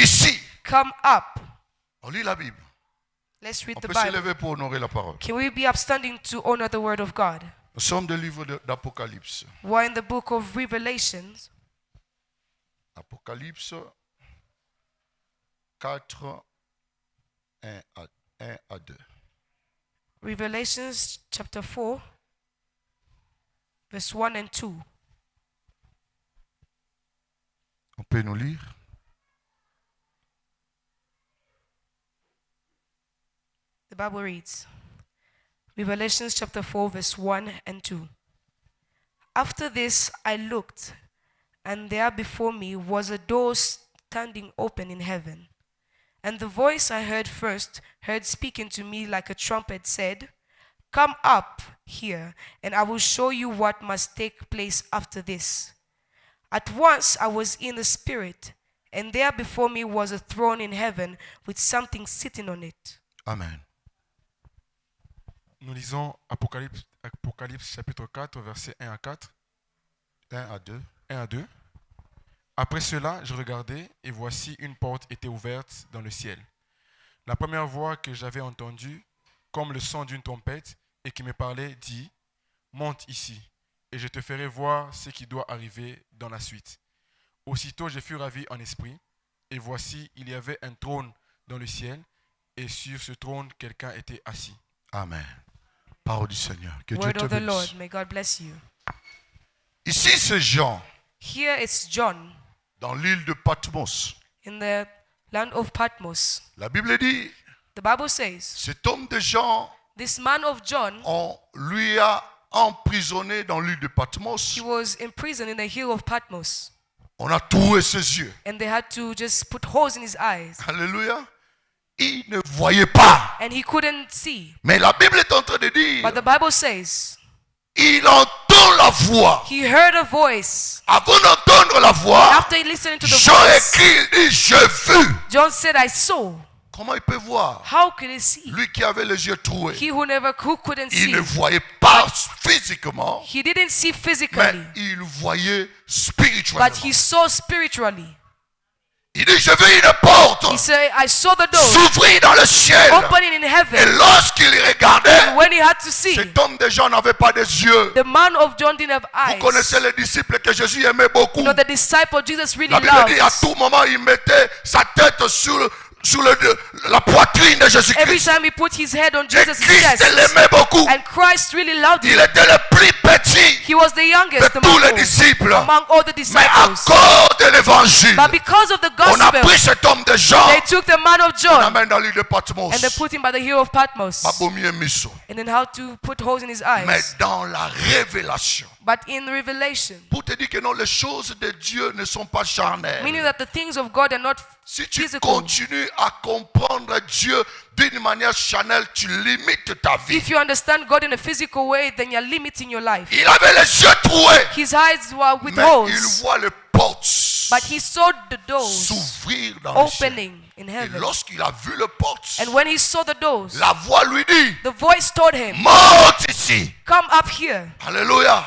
ici. Come up. On lit la Bible. Let's read On the peut Bible. s'élever pour honorer la parole. Can we be upstanding to honor the word of God? Nous sommes dans le livre d'Apocalypse. We're in the book of Revelations. Apocalypse 4, 1 à 2. Revelations chapter 4, verse 1 and 2. On peut nous lire. The Bible reads, Revelations chapter 4, verse 1 and 2. After this I looked, and there before me was a door standing open in heaven. And the voice I heard speaking to me like a trumpet said, Come up here, and I will show you what must take place after this. At once I was in the Spirit, and there before me was a throne in heaven with something sitting on it. Amen. Nous lisons Apocalypse chapitre 4, versets 1 à 4. 1 à 2. 1 à 2. Après cela, je regardai, et voici une porte était ouverte dans le ciel. La première voix que j'avais entendue, comme le son d'une trompette, et qui me parlait, dit, Monte ici, et je te ferai voir ce qui doit arriver dans la suite. Aussitôt je fus ravi en esprit, et voici, il y avait un trône dans le ciel, et sur ce trône, quelqu'un était assis. Amen. Parole du Seigneur. Que Dieu Word te of the Lord, bénisse. may God bless you. Ici, c'est Jean, Here it's John dans l'île de Patmos. in the land of Patmos. La Bible dit, The Bible says, cet homme de Jean, this man of John, on lui a emprisonné dans l'île de Patmos. he was imprisoned in the hill of Patmos. On a troué ses yeux. And they had to just put holes in his eyes. Alléluia. Il ne voyait pas. And he couldn't see. Mais la Bible est en train de dire, But the Bible says, il entend la voix. he heard a voice. Avant d'entendre la voix, After listening to the Jean voice, écrit, il dit, j'ai vu. John said, I saw. Comment il peut voir? How could he see? Lui qui avait les yeux troués. He who couldn't Il see. ne voyait pas physiquement, He didn't see mais physically, il voyait but spirituellement. he saw spiritually. Il dit, je vis une porte He said, I saw the door s'ouvrir dans le ciel. opening in Et heaven. lorsqu'il regardait, And when he had to see, cet homme de Jean n'avait pas des yeux. the man of John didn't have Vous eyes. connaissez les disciples que Jésus aimait beaucoup. You know, the disciple Jesus really La Bible loved. dit à tout moment, il mettait sa tête sur la poitrine de Every Jésus-Christ. time he put his head on Et Jesus' Christ chest. l'aimait beaucoup. And Christ really loved Il him. était le plus petit He was the youngest de among tous les all, disciples. among all the Mais à disciples. cause de l'évangile, But because of the on a gospel, pris cet homme de Jean, they took the man of on John l'amène dans l'île de Patmos. and they put him by the hill of Patmos. Babomi et Misso. And then how to put holes in his Mais eyes. dans la révélation, But in Revelation, pour te dire que non, les choses de Dieu ne sont pas charnelles. meaning that the things of God are not Si tu physical. continues à comprendre Dieu d'une manière charnelle, tu limites ta vie. If you understand God in a physical way, then you're limiting your life. Il avait les yeux troués, His eyes were with mais il holes, voit les portes but he saw the doors s'ouvrir dans le ciel. opening in Et heaven. lorsqu'il a vu les portes, And when he saw the doors, la voix lui dit, the voice told him, monte ici. Come up here. Alléluia.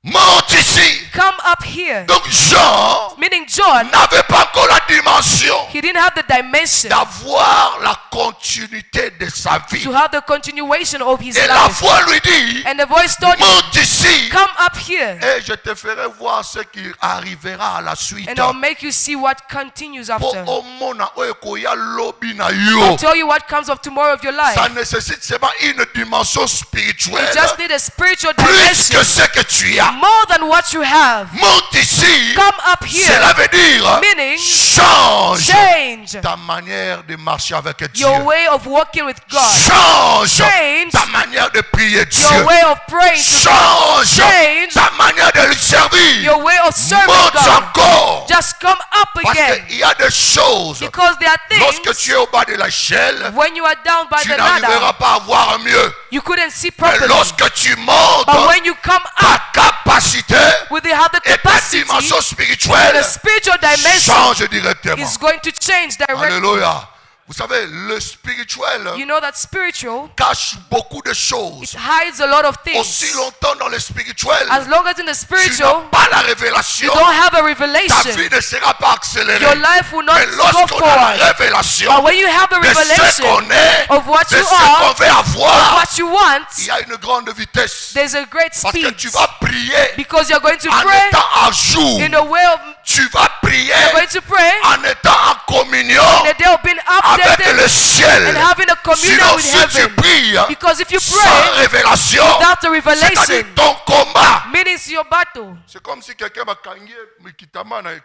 Monte ici. Come up here. Donc Jean Meaning John, n'avait pas encore la dimension he didn't have the dimension d'avoir la continuité de sa vie. to have the continuation of his Et la life. voix lui dit, And the voice told him, monte ici. Come up here, Et je te ferai voir ce qui arrivera à la suite. and I'll make you see what continues Pour after. omona oyo ekoya lobi na I'll yo. tell you what comes of tomorrow of your life. Ça nécessite seulement une dimension You spirituelle. just need a spiritual Plus dimension, que ce que tu as. more than what you have. Monte ici. Come up here, Cela veut dire meaning change change ta manière de marcher avec Dieu. your way of walking with God, Change Change ta manière de prier Dieu. your way of praying to God, Change Change ta manière de lui servir. your way of serving Monte God. encore. Just come up Parce again, qu'il y a des choses. because there are Lorsque things tu es au bas de l'échelle, when you are down by tu the n'arriveras ladder pas à voir mieux. you couldn't see Mais properly. lorsque tu montes, But when you come ta up capacité with the have the et ta capacity, dimension the spirituelle spiritual dimension change directement. is going to change directly. Alléluia. Vous savez, le spirituel You know that spiritual, cache beaucoup de it choses. hides a lot of Aussi things. longtemps dans le spirituel, As long as in the tu n'as spiritual, pas la you révélation, don't have a ta revelation. vie ne sera pas accélérée. Your life will not Mais go lorsqu'on a forward. la révélation But when you have a de ce revelation qu'on est, of what de you ce qu'on are, veut avoir, what you want, il y a une grande vitesse. there's a great Parce que speed. tu vas prier Because you're going to en pray étant à jour. in a way of, Tu vas prier you're going to pray en étant en communion in a day of being avec updated le ciel. and having a communion Sinon, with si tu heaven. pries Because if you sans pray révélation, without the c'est-à-dire revelation, ton combat, meaning it's your battle. c'est comme si quelqu'un m'a cagné, mais qui t'amène avec-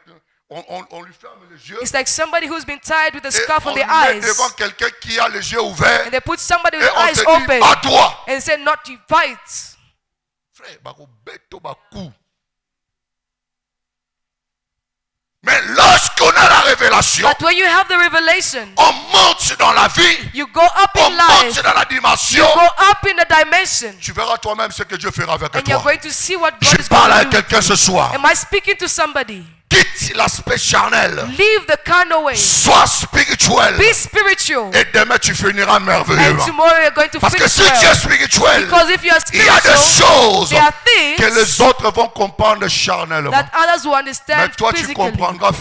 on lui ferme les yeux. It's like somebody who's been tied with a Et scarf on on lui their met eyes. devant quelqu'un qui a les yeux ouverts. And they put somebody Et with on eyes te dit, open à toi. and say, not you fight. Frère, bako beto bakou. Mais lorsqu'on a la révélation, But when you have the revelation, on monte dans la vie, you go up on in life, monte dans la you dimension. go up in the dimension, Tu verras toi-même ce que Dieu fera avec and you're toi. going to see what Je God is parle à going to do. quelqu'un ce soir. Am I speaking to somebody? Quitte l'aspect charnel. Leave the carnal way. Sois spirituel. Be spiritual. Et demain tu finiras And merveilleusement. tomorrow you're going to Parce que finish si tu es well. spirituel, Because if you are il y a des spiritual, choses there are que things les autres vont comprendre charnellement. that others will Mais understand toi tu physically. comprendras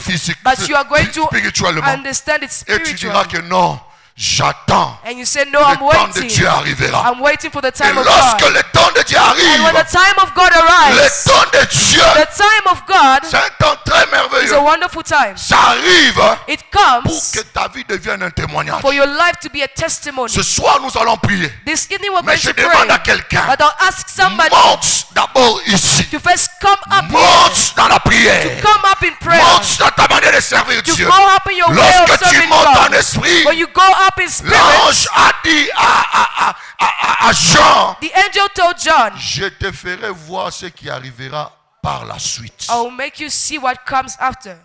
But you are going to spirituellement. understand it Et tu diras spiritually. que non, j'attends. And you say, no, Le I'm temps de waiting. Dieu arrivera. I'm waiting for the Et time of lorsque God. le temps de Dieu And when the arrive, time of God le arrives, temps de Dieu, the time of God c'est un temps très is a merveilleux. wonderful time. Ça arrive It pour comes que ta vie devienne un témoignage. for your life to be a testimony. Ce soir, nous allons prier. This evening we're Mais going je to demande à pray. quelqu'un, But I'll ask somebody monte d'abord ici. to first come up here, Monte dans la prière. come up in prayer, Monte dans ta manière de servir to Dieu. go up in your way of Lorsque tu serving montes en God. esprit, When you go up in spirit, l'ange a dit à Jean, the angel told John, je te ferai voir ce qui arrivera par la suite. I will make you see what comes after.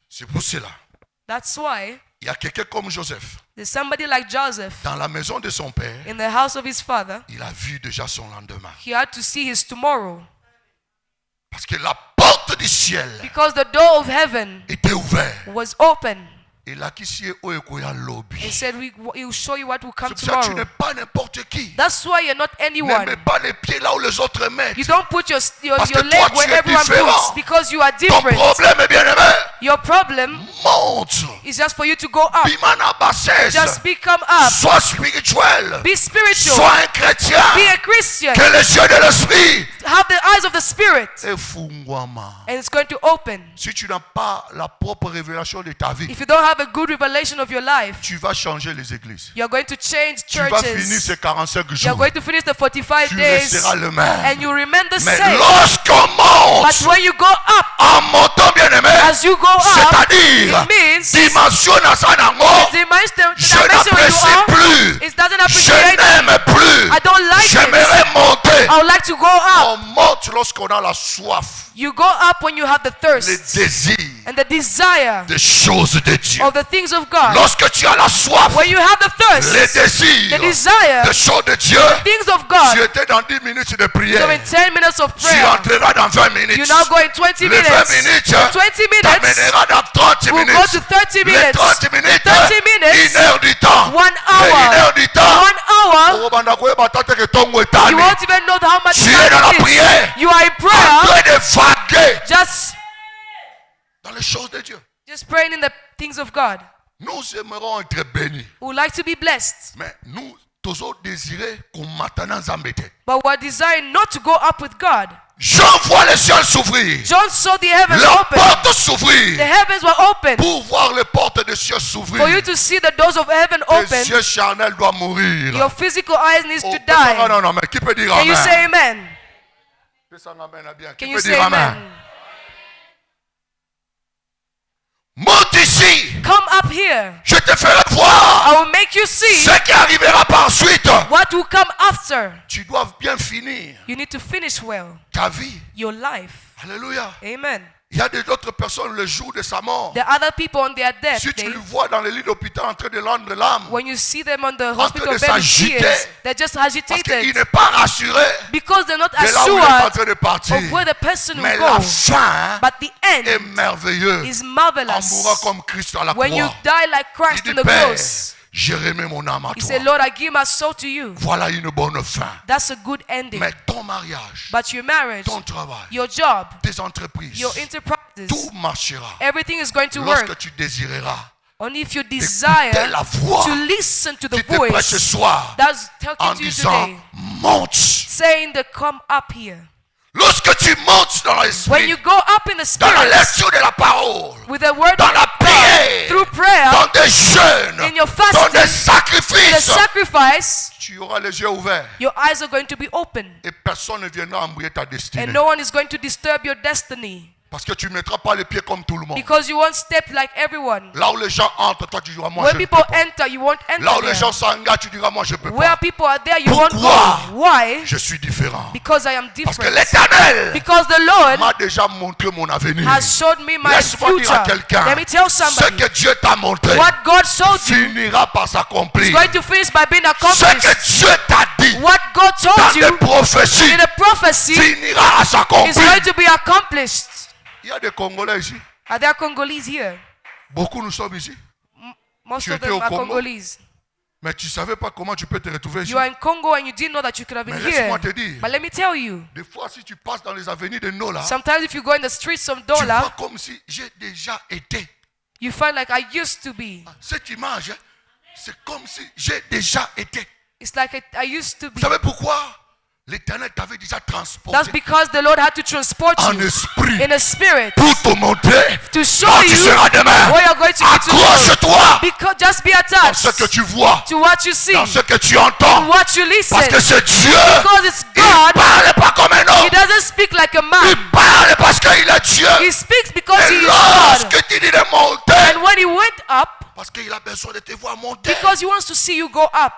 C'est pour cela. That's why Il y a quelqu'un comme Joseph. there's somebody like Joseph Dans la maison de son père, in the house of his father. il a vu déjà son lendemain. He had to see his tomorrow Parce que la porte du ciel because the door of heaven était ouverte. was open. Et là, qui s'y est au ekoya lobby. He said, he will show you what will come C'est pour ça que tu n'es tomorrow. pas n'importe qui. That's why you're not Ne anyone. mets pas les pieds là où les autres mettent. You don't put your Parce que toi, leg tu where es everyone différent. puts because you are Ton different. problème est bien aimé. Your problem Monte. is just for you to go up. Bimana bassesse. Just become up. Sois spirituel. Be spiritual. Sois un chrétien. Be a Christian. Que les yeux de l'esprit. Have the eyes of the Spirit. Et fungwama. And it's going to open. Si tu n'as pas la propre révélation de ta vie, If you don't have a good revelation of your life, tu vas changer les églises. you're going to change Tu vas finir churches. ces 45 You're jours. going to finish the 45 Tu days resteras le même. and you remain the Mais same. lorsqu'on monte, But when you go up, en montant bien aimé, as you go up, c'est-à-dire it means dimension na the sanango, dimension je where you n'apprécie are, plus, it doesn't je appreciate. n'aime plus, I don't like j'aimerais it. monter. I would like to go up. On monte lorsqu'on a la soif, You go up when you have the le thirst désir and the desire des choses de Dieu. of the things of God. Lorsque tu as la soif, When you have the les thirst, désirs the desire, des choses de Dieu, things of tu God. étais dans 10 minutes de So prière, in 10 minutes of tu prayer, entreras dans 20 minutes. you now go in 20 Les 20 minutes. minutes 20 minutes t'amènera dans 30 will minutes. go to 30 Les minutes. 30 minutes, 30 minutes, 1 heure du temps. 1 Et 1 hour. heure du temps. 1 hour, Okobanda koyeba tata ke tongo you etani. won't even know how much Tu es dans la time it prière. is. You are in En prayer, train de vaguer just dans les choses de Dieu. praying in the things of God. Nous aimerons être bénis. We would like to be blessed, Mais nous, tous désirés qu'on m'attend zambete. but we're desiring not to go up with God. Jean voit les cieux s'ouvrir. John saw the heavens Les open. portes The s'ouvrir. heavens were open. Pour voir les portes des cieux For s'ouvrir, you to see the doors of heaven les open, yeux charnels doivent mourir. your physical eyes needs Oh, to die. non, non, mais qui peut dire Can you say amen? amen? Qui Can peut you say dire amen? amen? Monte ici. Come up here. Je te ferai voir I will make you see ce qui arrivera par suite. what will come after. Tu dois bien finir You need to finish well ta vie. your life. Alléluia. Amen. Il y a d'autres personnes le jour de sa mort. The other people on their death Si tu day, le vois dans le lit d'hôpital en train de rendre l'âme, when you see them on the train hospital de bed in s'agiter, tears, they're just parce qu'il agitated n'est pas rassuré because they're not de là où il est en assured train de partir. of where the person Mais will la go. fin But the est end merveilleuse. is En marvelous. mourant comme Christ à la When you croix. die like Il Christ dit, on the Père, cross, j'ai remis mon âme à he toi. said, Lord, I give my soul to you. Voilà une bonne fin. That's a good ending. Mais ton mariage, But your marriage, ton travail, your job, tes entreprises, your enterprises, tout marchera everything is going to lorsque work. tu désireras Only if you écouter desire la voix to listen to the qui te prête ce voice soir that's en talking to you disant today, monte. saying to come up here. Lorsque tu montes dans When l'esprit, you go up in the dans la spirit lecture de la parole, with the word dans of la God, prière, through prayer, dans des jeûnes, in your dans des fasting, the sacrifices, sacrifice, tu auras les yeux ouverts your eyes are going to be open, et personne ne viendra embrouiller ta destinée. and no one is going to disturb your destiny. Parce que tu ne mettras pas les pieds comme tout le monde. Because you won't step like everyone. Là où les gens entrent, toi tu diras moi When je ne people peux pas. enter, you won't Là où enter les gens there. s'engagent, tu diras moi je peux Where pas. people are there, you won't Pourquoi? go. Why? Je suis différent. Because I am Parce que different. l'Éternel Because the Lord m'a déjà montré mon avenir. has showed me my Laisse-moi dire à future. quelqu'un, Let me tell ce somebody, que Dieu t'a montré what God showed you finira par is s'accomplir. going to finish by being Ce accomplished. que Dieu t'a dit What God dans told les you prophéties in a prophecy finira à is s'accomplir. going to be accomplished. Il y a des Congolais ici. Are there Congolese here? Beaucoup nous sommes ici. Most Tu of étais them au are Congo? Congolese. Mais tu ne savais pas comment tu peux te retrouver ici. You are in Congo and you didn't know that you could have been Mais laisse-moi te here. dire. But let me tell you, Des fois, si tu passes dans les avenirs de Nola, sometimes if you go in the streets of tu vois Dola, comme si j'ai déjà été. you find like I used to be. Cette image, hein, c'est comme si j'ai déjà été. It's like I used to be. Vous savez pourquoi? L'Éternel t'avait déjà transporté That's because the Lord had to transport en you esprit in a spirit pour te montrer to show quand tu you seras demain. where you're going to be tomorrow. Accroche-toi Because just be dans attached ce que tu vois, to what you see, dans ce que tu entends. what you listen. Parce que c'est Dieu. Because it's Il God. parle pas comme un He homme. doesn't speak like a Il man. parle parce qu'il est Dieu. He speaks because he Et is God. lorsque tu dis de monter, And when he went up, parce qu'il a besoin de te voir monter. because he wants to see you go up.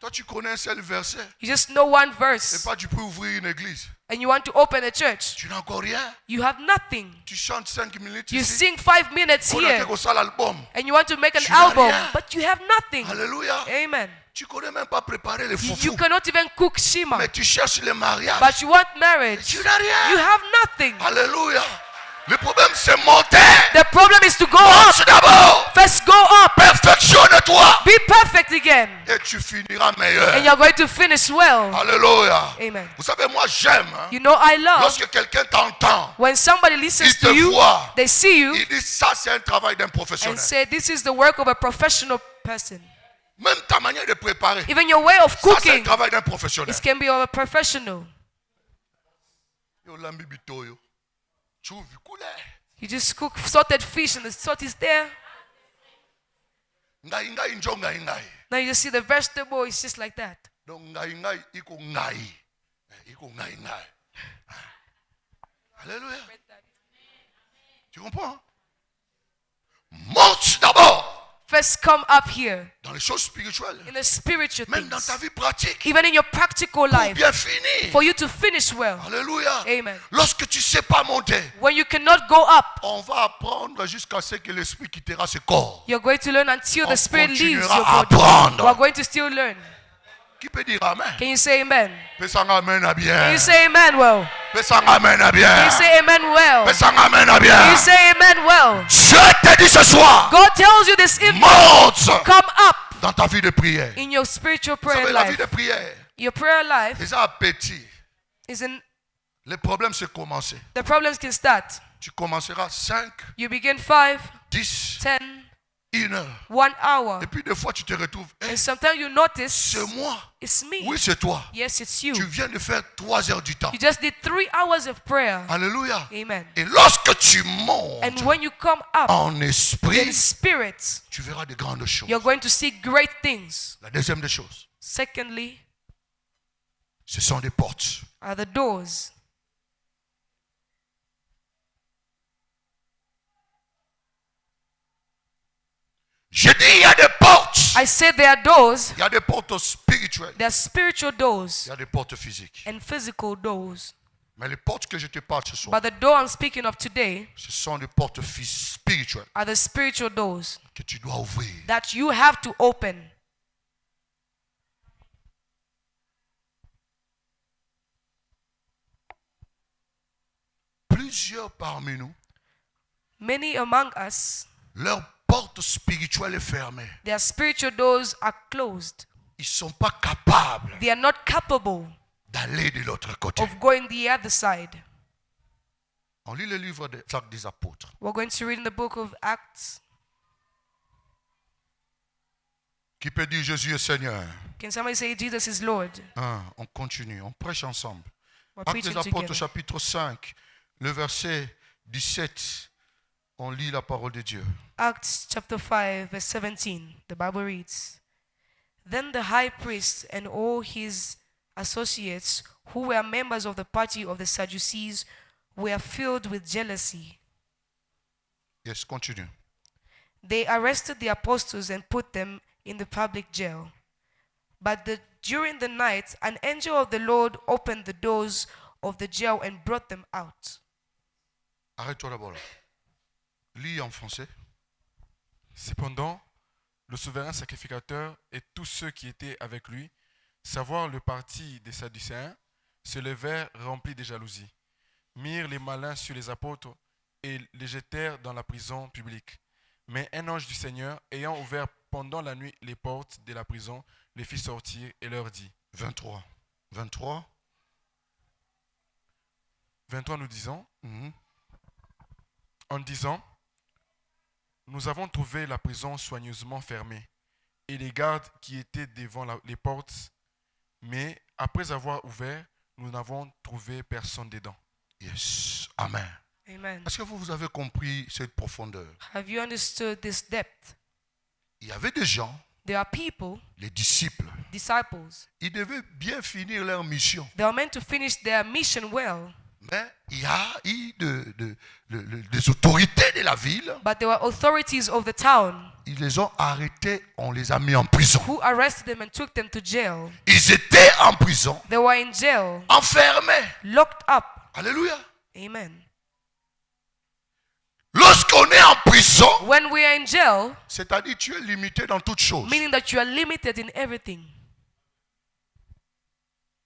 Toi, tu connais un seul verset. You just know one Et verse pas tu peux ouvrir une église. and you want to open a church. Tu n'as encore rien. You have nothing. Tu chantes 5 minutes You ici. sing 5 minutes On a here fait comme ça l'album. and you want to make an Tu n'as album, rien. but you have nothing. Alléluia. Amen. Tu connais même pas préparer les You foufous. cannot even cook shima, Mais tu cherches le mariage. but you want marriage. Tu n'as You rien. have nothing. Alléluia. Le problème c'est monter. The problem is to go up. Monte d'abord. First go up. Perfectionne-toi. Be perfect again. Et tu finiras meilleur. And you're going to finish well. Alléluia. Amen. Vous savez, moi j'aime. hein, You know I love Lorsque quelqu'un t'entend, when somebody listens il te to you, voit. they see you Il dit ça c'est un travail d'un and professionnel. say this is the work of a professional person. Même ta manière de préparer. Even your way of Ça c'est un cooking, travail d'un professionnel. it can be of a professional. Yo lambi bitoyo. Chuvi kule. You just cook salted fish and the salt is there. Ngai ngai njo ngai ngai. Now you just see the vegetable, it's just like that. Donc ngai ngai iko ngai. Iko ngai ngai. Alléluia. Tu comprends? Monte d'abord First come up here dans les choses spirituelles. in the spiritual Même dans ta things. vie pratique. Even in your practical Pour life, bien finir. for you to finish well. Alléluia. Amen. Lorsque tu ne sais pas monter, When you cannot go up, on va apprendre jusqu'à ce que l'esprit quittera ce corps. you're going to learn until On the spirit leaves continuera your à body. apprendre. We're going to still learn. Qui peut dire amen? Can you say amen? Pesanga amen à Can bien. you say amen well? Pesanga amen à Can bien. you say amen well? Pesanga amen à Can bien. you say amen well? Je te dis ce soir, God tells you this evening, monte come up dans ta vie de prière. in your spiritual Vous savez, prayer la vie life. de prière, Your prayer life c'est appétit. is in, Le problème, c'est commencer. the problems can start. Tu commenceras 5, You begin 5, 10, 10, 1 heure. 1 hour. Et puis des fois, tu te retrouves. And sometimes you notice C'est moi. it's me. Oui, c'est toi. Yes, it's you. Tu viens de faire 3 heures du temps. You just did 3 hours of prayer. Alléluia. Amen. Et lorsque tu montes And when you come up en in esprit, spirit, tu verras de grandes choses. you're going to see great things. La deuxième des choses, Secondly, ce sont des portes. are the doors. Je dis, il y a des portes. I said there are doors. Il y a des portes spirituelles. There are spiritual doors Il y a des portes physiques. and physical doors. Mais les portes que je te parle ce soir, But the door I'm speaking of today ce sont des portes spirituelles are the spiritual doors que tu dois ouvrir. that you have to open. Plusieurs parmi nous, Many among us, leur porte spirituelle est fermée. their spiritual doors are closed. Ils ne sont pas capables They are not capable d'aller de l'autre côté. of going the other side. On lit le livre des Actes des Apôtres. We're going to read in the book of Acts. Qui peut dire Jésus est Seigneur? Can somebody say Jesus is Lord? On continue, on prêche ensemble. We're Actes preaching des Apôtres together. chapitre 5, le verset 17. On lit la parole de Dieu. Acts chapter 5, verse 17. The Bible reads, Then the high priest and all his associates, who were members of the party of the Sadducees, were filled with jealousy. Yes, continue. They arrested the apostles and put them in the public jail. But during the night, an angel of the Lord opened the doors of the jail and brought them out. Arrête-toi d'abord là. Lis en français. Cependant, le souverain sacrificateur et tous ceux qui étaient avec lui, savoir le parti des Sadducéens, se levèrent remplis de jalousie, mirent les malins sur les apôtres et les jetèrent dans la prison publique. Mais un ange du Seigneur, ayant ouvert pendant la nuit les portes de la prison, les fit sortir et leur dit, 23. 23. 23 nous disons, Mhm. en disant, nous avons trouvé la prison soigneusement fermée et les gardes qui étaient devant les portes, mais après avoir ouvert, nous n'avons trouvé personne dedans. Yes. Amen. Amen. Est-ce que vous avez compris cette profondeur? Have you understood this depth? Il y avait des gens, There are people, les disciples, disciples, ils devaient bien finir leur mission. they are meant to finish their mission well, Mais il y a eu des autorités de la ville. but there were authorities of the town Ils les ont arrêtés, on les a mis en prison. who arrested them and took them to jail. Ils étaient en prison, They were in jail, enfermés. locked up. Alléluia. Amen. Lorsqu'on est en prison, When we are in jail, c'est-à-dire tu es limité dans toutes choses. meaning that you are limited in everything.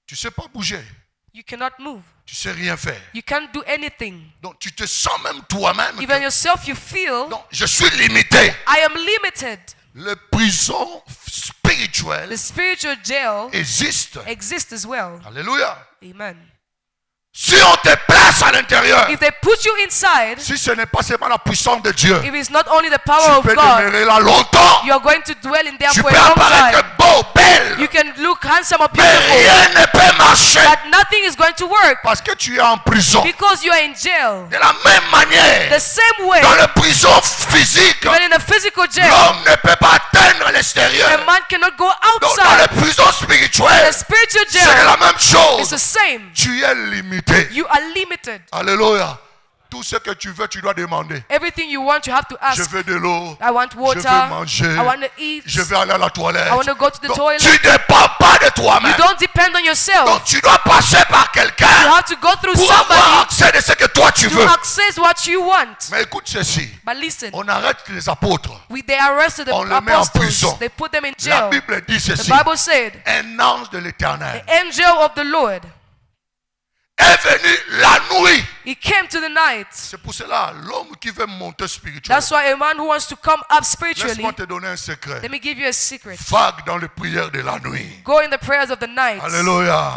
Tu ne sais pas bouger. You cannot move. Tu ne sais rien faire. You can't do anything. Donc tu te sens même toi-même. Even que, yourself, you feel, non, je suis limité. I am limited. Les prisons spirituelles The spiritual jail existent. exists as well. Alléluia. Amen. Si on te place à l'intérieur, If they put you inside, si ce n'est pas seulement la puissance de Dieu, if it's not only the power tu of peux God, demeurer là longtemps. you are going to dwell in there Tu for peux a long apparaître time. beau, belle, You can look handsome or mais beautiful, rien ne peut marcher but nothing is going to work parce que tu es en prison. because you are in jail. De la même manière, The same way, dans la prison physique, even in a physical jail, l'homme ne peut pas atteindre a l'extérieur. man cannot go Donc dans les outside. prisons spirituelles, The spiritual c'est jail la même is chose. the same. Tu es limité. You are limited. Alléluia. Tout ce que tu veux, tu dois demander. Everything you want, you have to Je ask. veux de l'eau. I want Je water. veux manger. I want to eat. Je veux aller à la toilette. I want to go to the Donc, toilet. tu ne dépends pas de You toi-même. don't depend on yourself. Donc tu dois passer par You quelqu'un have to go through pour avoir somebody accès de ce que toi tu to veux. access what you want. Mais écoute ceci. But listen, On arrête les apôtres. they arrested the On les met en apostles. prison. They put them in La jail. Bible dit The ceci. Bible said, Un ange de l'éternel the angel of the Lord, est venu la nuit. he came to the night. C'est pour cela, l'homme qui veut monter spirituellement. That's why a man who wants to come up spiritually, Laisse-moi te donner un secret. let me give you a secret. Vague dans les prières de la nuit. Go in the prayers of the night. Alléluia.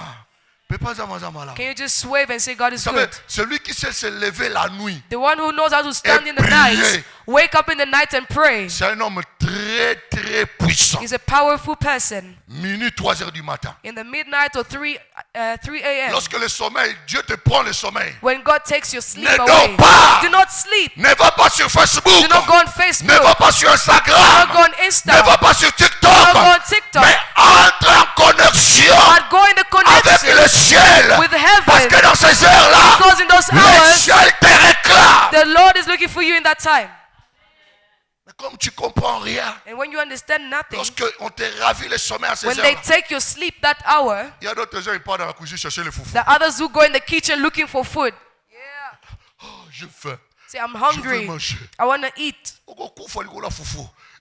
Mais pas zamazama là. Can you just wave and say God is Vous savez, good? celui qui sait se lever la nuit, The one who knows how to stand Et in the prier. night, wake up in the night and pray, c'est un homme très très puissant. is a powerful person. Minuit, 3 heures du matin. In the midnight or 3 a.m., Lorsque le sommeil, Dieu te prend le sommeil. when God takes your sleep Ne away, dors pas. do not sleep. Ne va pas sur Facebook. Do not go on Ne Facebook. va pas sur Do Instagram. not go on Ne Insta. va pas sur Do not TikTok. go on TikTok. Mais entre en connexion But go in the avec connection le ciel. with Parce que heaven. dans ces heures-là, Because in those le hours, ciel te réclame. the Lord is looking for you in that time. Mais comme tu comprends rien, And when you understand nothing, lorsque on te ravit le sommeil à ces when they heures, take your sleep that hour, il y a d'autres gens qui partent dans la cuisine chercher le foufou. the others who go in the kitchen looking for food. Oh, j'ai faim. Say, I'm Je veux hungry. manger. I want to eat.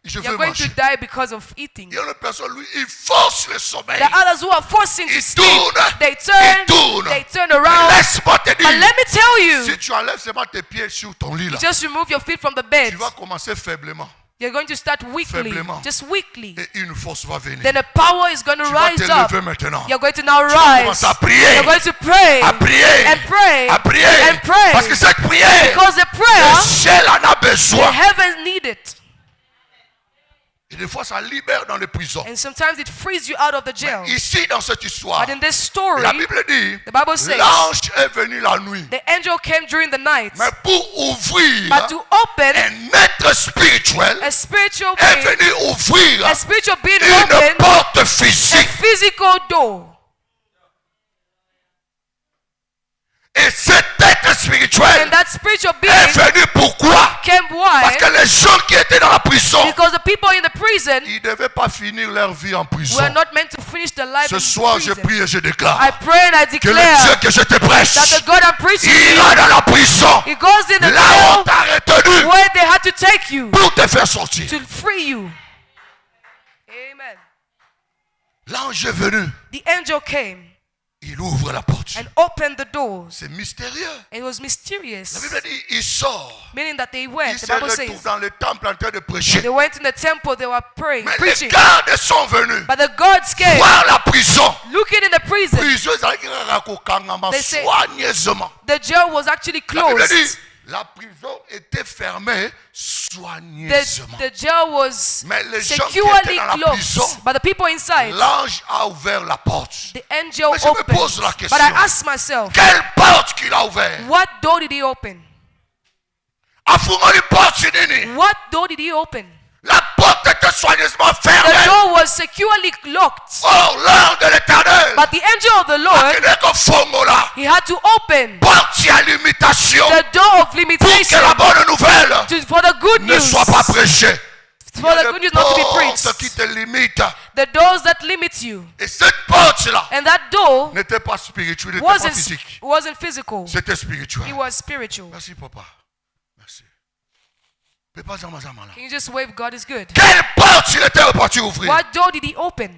Je veux You're going manger. to die because of eating. Il y a une personne, lui, il force le sommeil. The others who are forcing to Il sleep, tourne. they Il tourne. turn around. Laisse-moi te But dire. let me tell you, Si tu enlèves seulement tes pieds sur ton lit, là, just remove your feet from the bed. tu vas commencer faiblement. You're going to start weakly, Faiblement. just weakly. Et une force va venir. Then a power is going to Tu vas te rise up. lever maintenant. You're going to now Tu vas rise. commencer à prier. You're going to pray À prier. and pray À prier. and pray. Parce que cette prière, Because the le prayer, ciel en a the besoin. heavens need it. Et des fois, ça libère dans les prisons. And sometimes it frees you out of the jail. Ici, dans cette histoire, But in this story, la Bible dit, the Bible says, l'ange est venu la nuit. the angel came during the night. Mais pour ouvrir, But to open un être spirituel a spiritual est being, venu ouvrir a spiritual being une open porte a physique. physical door. Et cet être spirituel And that spiritual est being venu pourquoi? came Parce que why? les gens qui étaient dans la prison, Because the people in the prison ils ne devaient pas finir leur vie en prison. were not meant to finish their life Ce in soir, je prison. prie et je déclare I pray and I que le declare Dieu que je te prêche that the God I'm preaching ira dans la prison. He goes in the Là où jail on t'a retenu where they had to take you pour te faire sortir. to free you. Amen. L'ange est venu, The angel came il ouvre la porte. and opened the doors. C'est mystérieux. It was La mysterious, Bible dit, il sort. meaning that they Il went. The se Bible retrouve says dans le temple en train de prêcher. they went in the temple, they were praying, Mais les preaching. gardes sont venus But the guards came, voir la prison. looking in the prison. Prison, ça veut dire qu'il They say- soigneusement. The jail was actually La Bible dit, closed. la prison était fermée The, soigneusement. the jail was Mais les gens qui securely étaient dans la closed. prison, But the people inside, l'ange a ouvert la porte. the angel Mais je me opened. pose la But I question. asked myself, Quelle porte qu'il a ouverte? what door did he open? Afumoni porte nini? What door did he open? La porte était soigneusement The fermée. door was securely locked. Or l'ange de l'éternel. But the angel of the Lord, Akeneko fongola. he had to open Porte à l'imitation. the door of Pour que limitation la bonne nouvelle for the good ne news. soit pas prêchée. For the good news not to be Porte qui preached. te limite. The doors that limit you. Et cette porte-là And that door n'était pas spirituelle, n'était pas physique. wasn't physical. C'était It spirituel. was spiritual. Merci, papa. Merci. Fais pas zama-zama là. Can you just wave God is good? Quelle porte il était reparti ouvrir? What door did he open?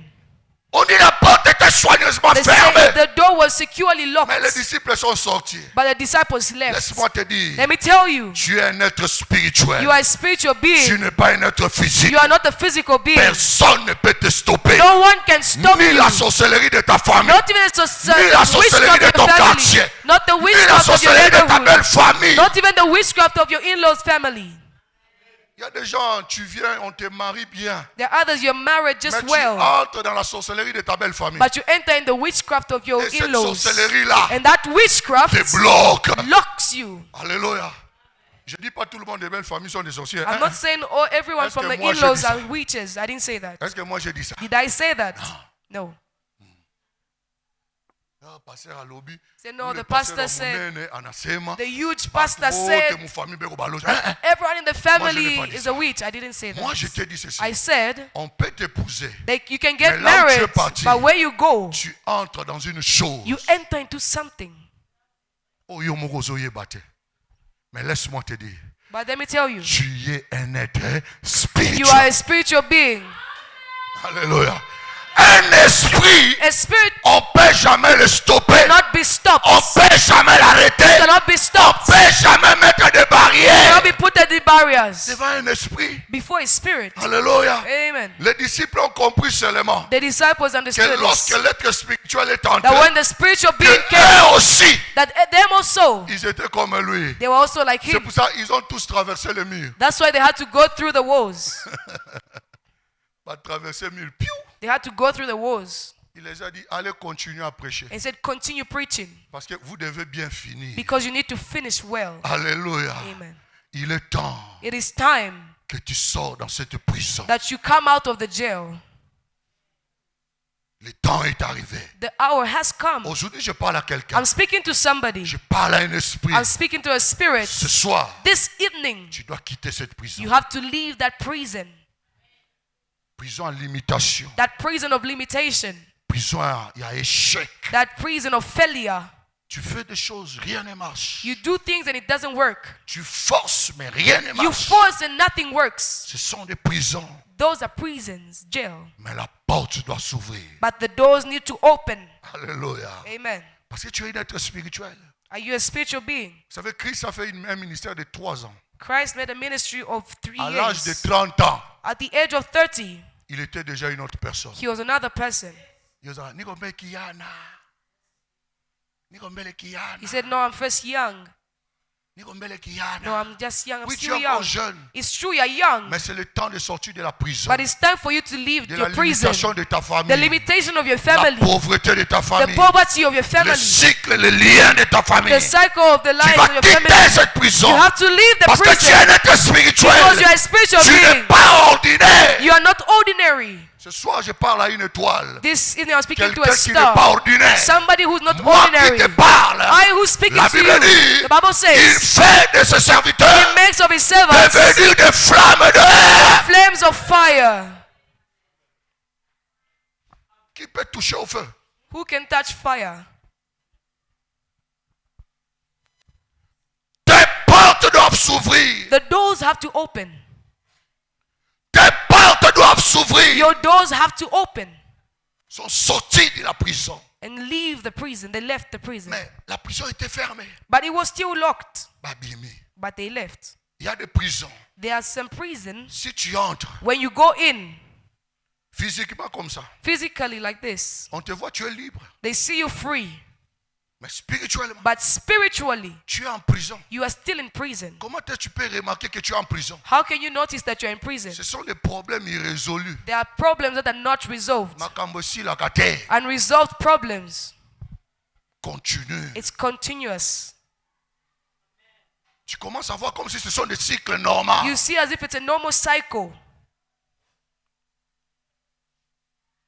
On dit la porte était soigneusement They say fermée. the door was securely locked. Mais les disciples sont sortis. But the disciples left. Laisse-moi te dire, Let me tell you, tu es un être spirituel. you are a spiritual Tu being. n'es pas un être physique. You are not a physical being. Personne ne peut te stopper. No one can stop Ni you. la sorcellerie de ta famille. Not even the Ni la sorcellerie witchcraft de of ton your family. quartier. Not the Ni la witchcraft of your sorcellerie de ta belle neighborhood. famille. Not even the witchcraft of your in-laws family. Il y a des gens, tu viens, on te marie bien. There are others you're married Mais just tu well, entres dans la sorcellerie de ta belle famille. but you enter in the witchcraft of your Et cette in-laws. sorcellerie-là And that witchcraft te bloque. locks you. Alléluia. Je ne dis pas tout le monde des belles familles sont des sorciers. I'm not saying oh, everyone Est-ce from que the moi, j'ai in-laws dit ça? are witches. I didn't say that. Est-ce que moi j'ai dit ça? Did I say that? No. Ah, pasteur à lobby. Say no, Le the pastor pasteur said, Munene anasema, the huge pastor oh, said, te mon famille beko baloche. everyone in the family pas dit is ça. a witch. I didn't say Moi je that. t'ai dit ceci. I said, On peut t'épouser. you can get Mais là où tu es married, parti, but where you go, Tu entres dans une chose. you enter into something. Oh, yo moko ozoye bate. Mais laisse-moi te dire. But let me tell you, Tu es un être you are spirituel. a spiritual being. Alléluia. Un esprit, A spirit on ne peut jamais le stopper. cannot be stopped. On ne peut jamais l'arrêter. Cannot be On ne stopped. peut jamais mettre des barrières Cannot be put at the barriers devant un esprit. before a spirit. Alléluia. Amen. Les disciples ont compris seulement The disciples que understood lorsque this. l'être spirituel est entré, That when the spiritual being que came, eux aussi, that them also, ils étaient comme lui. they were also like C'est him. pour ça qu'ils ont tous traversé le mur. That's why they had to go through the walls. Pas traverser le mur. Piou. They had to go through the walls. Il les a dit, allez continuer à prêcher. And said, continue preaching Parce que vous devez bien finir. because you need to finish well. Alléluia. Amen. Il est temps It is time que tu sors dans cette prison. that you come out of the jail. Le temps est arrivé. The hour has come. Aujourd'hui, je parle à quelqu'un. I'm speaking to somebody. Je parle à un esprit. I'm speaking to a spirit. Ce soir, This evening, tu dois quitter cette prison. you have to leave that prison. Prison à limitation. That prison of limitation. Prison à échec. That prison of failure. Tu fais des choses, rien ne marche. You do things and it doesn't work. Tu forces, mais rien ne You marche. force and nothing works. Ce sont des prisons. Those are prisons, jail. Mais la porte doit s'ouvrir. But the doors need to open. Alléluia. Amen. Parce que tu es un être spirituel. Are you a spiritual being? Vous savez, Christ a fait un ministère de 3 ans. Christ made a ministry of 3 À l'âge de years. 30 ans, At the age of 30, il était déjà une autre personne. he was another person. Il a dit, Nikombe Kiyana. Nikombe Kiyana. He said, no, I'm first young. Nikombe Kiyana. No, I'm just young. I'm Oui, tu es still encore young. jeune. It's true, you're young. Mais c'est le temps de sortir de la prison. But it's time for you to leave De la your prison. limitation de ta The famille. limitation of your La family. pauvreté de ta The famille. poverty of your Le family. cycle, le lien de ta famille. The cycle of the Tu life vas of your quitter family. cette prison. You have to leave the Parce que tu es prison. un être spirituel. Because you are a spiritual Tu n'es being. pas ordinaire. You are not ordinary. Ce soir, je parle à une étoile. This evening I'm speaking to Quelqu'un a qui n'est pas star. ordinaire. Somebody who's not Moi qui ordinary. te parle. I who's speaking La to Bible you. dit, The Bible il says, fait de ses serviteurs he makes of his servants devenir des flammes d'air. flames of fire. Qui peut toucher au feu? Who can touch fire? Tes portes doivent s'ouvrir. The doors have to open. Tes portes doivent s'ouvrir. Your doors have to open. Ils sont sortis de la prison. And leave the prison. They left the prison. Mais la prison était fermée. But it was still locked. Babimi. But they left. Il y a des prisons. There are some prisons. Si tu entres When you go in, physiquement comme ça, physically like this, on te voit, tu es libre. they see you free. Mais spirituellement, But spiritually, tu es en prison. you are still in prison. Comment est-ce que tu peux remarquer que tu es en prison? How can you notice that you're in prison? Ce sont des problèmes irrésolus. There are problems that are not resolved. Makambo si la kate. Unresolved problems. Continue. It's continuous. Tu commences à voir comme si ce sont des cycles normaux. You see as if it's a normal cycle.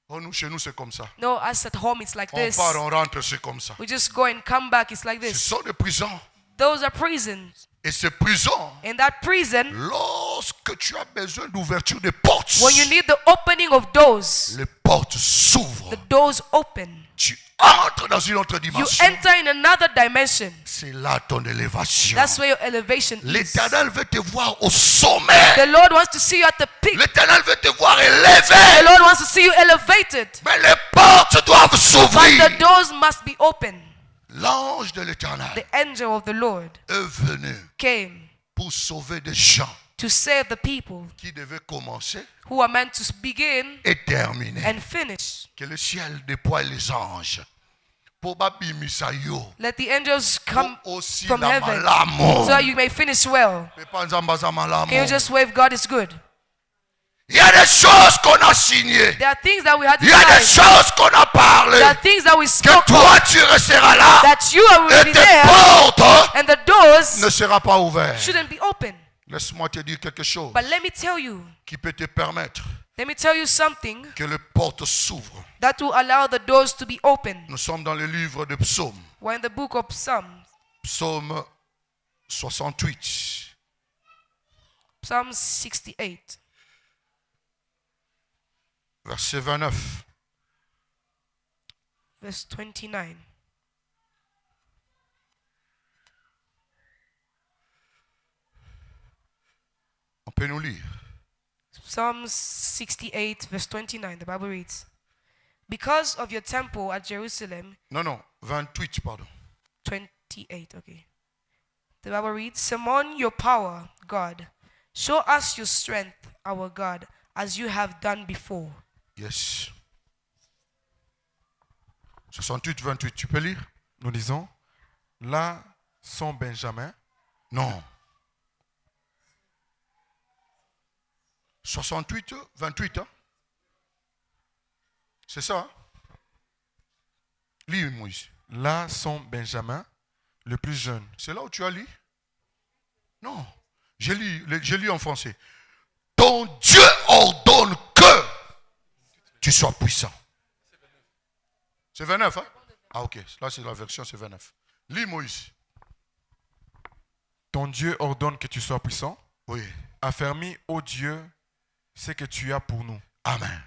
Oh, nous, chez nous, c'est comme ça. No, us at home it's like On this. part, on rentre, c'est comme ça. We just go and come back. It's like Ce this. sont des prisons. Those are prisons. Et ces prisons, In that prison, lorsque tu as besoin d'ouverture de portes, when you need the opening of doors, les portes s'ouvrent. the doors open. Tu entres dans une autre You dimension. enter in another dimension. C'est là ton élévation. That's where your elevation is. L'Éternel veut te voir au sommet. The Lord wants to see you at the peak. L'Éternel veut te voir The élevé. Lord wants to see you elevated. Mais les portes doivent But s'ouvrir. the doors must be open. L'ange de l'Éternel The angel of the Lord est venu came pour sauver des gens to save the people qui devaient commencer who are meant to begin et terminer. and finish. Que le ciel déploie les anges pour babimisa yo. Let the angels come Pour aussi from la heaven malamu. so that you may finish well. Mais pas nzamba za malamu. Can you just wave God is good? Il y a des choses qu'on a signées. There are things that we had to Il y a des sign. choses qu'on a parlé. There are things that we Que spoke toi of tu resteras là. that you will Et be tes there portes and the doors ne seront pas ouvertes. shouldn't be open. Laisse-moi te dire quelque chose But let me tell you qui peut te permettre something que les portes s'ouvrent. that will allow the doors to be open. Nous sommes dans le livre de Psaume. We're in the book of Psalms, Psaume 68. Psalm 68, Verset 29. verse 29. On peut nous lire. Psalm 68, verse 29, the Bible reads, because of your temple at Jerusalem, Non, 28, pardon. 28, okay. The Bible reads, summon your power, God. Show us your strength, our God, as you have done before. Yes. 68, 28, tu peux lire? Nous lisons, là sont Benjamin. Non. 68, 28, hein? C'est ça, hein? Lis, Moïse. Là sont Benjamin, le plus jeune. C'est là où tu as lu? Non. J'ai lu en français. Ton Dieu ordonne que tu sois puissant. C'est 29, hein? Ah, ok. Là, c'est la version, c'est 29. Lis Moïse. Ton Dieu ordonne que tu sois puissant. Oui. Affermis, ô Dieu, ce que tu as pour nous. Amen.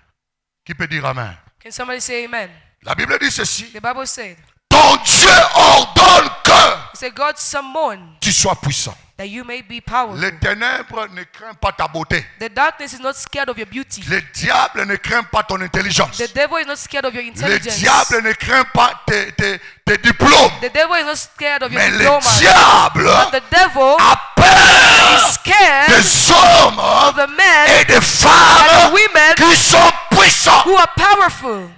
Qui peut dire Amen? Can somebody say amen? La Bible dit ceci. The Bible said, Ton Dieu ordonne que it said God summon tu sois puissant. that you may be powerful. Les ténèbres ne craignent pas ta beauté. The darkness is not scared of your beauty. Le diable ne craint pas ton intelligence. The devil is not scared of your Le intelligence. diable ne craint pas tes diplômes. The devil is not scared of your Mais le diploma. diable But the devil a peur is scared des hommes of the men et des and femmes the women qui sont puissants. who are powerful.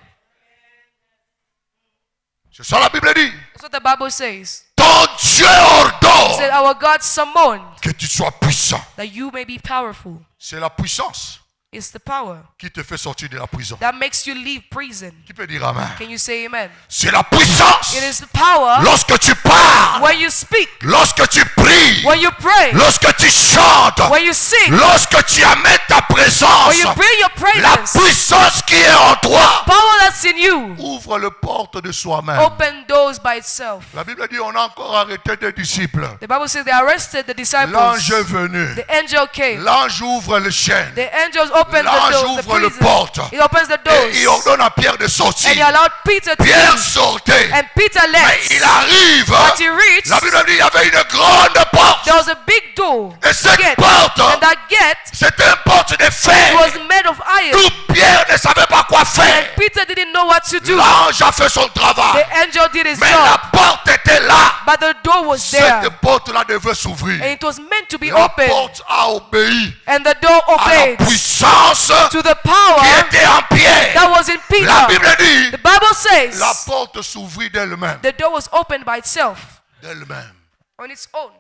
C'est ça la Bible dit. That's what the Bible says. Ton Dieu It ordonne said our God summoned que tu sois puissant. that you may be powerful. C'est la puissance It's the power qui te fait sortir de la prison. that makes you leave prison. Qui peut dire Amen? Can you say amen? C'est la puissance It is the power lorsque tu parles, when you speak, lorsque tu pries, when you pray, lorsque tu chantes, when you sing, lorsque tu amènes ta présence. when you bring your La presence. puissance qui est en toi Power that's in you ouvre le porte de soi-même. open doors by itself. La Bible dit on a encore arrêté des disciples. The Bible says they arrested the disciples. L'ange est venu. The angel came. L'ange ouvre les chaînes. The angels opened L'ange the door, the ouvre le prison. porte. He opens the Et il doors. ordonne à Pierre de And sortir. he allowed Peter to Pierre leave. sortait. And Peter Mais left. il arrive. But he reached, La Bible dit il y avait une grande porte. there was a big door. Et cette Gate. porte, And that gate c'était une porte de fer. was made of iron. Tout Pierre ne savait pas quoi And faire. Peter didn't know what to do. L'ange a fait son travail. The angel did his Mais la job. porte était là. But the door was there. Cette porte-là devait s'ouvrir. And it was meant to be La open. porte a obéi And the door à la obeyed puissance to the qui power était en Pierre. that was in La Peter. Bible dit, The Bible says la porte s'ouvrit d'elle-même. the door was opened by itself, D'elle-même. on its own,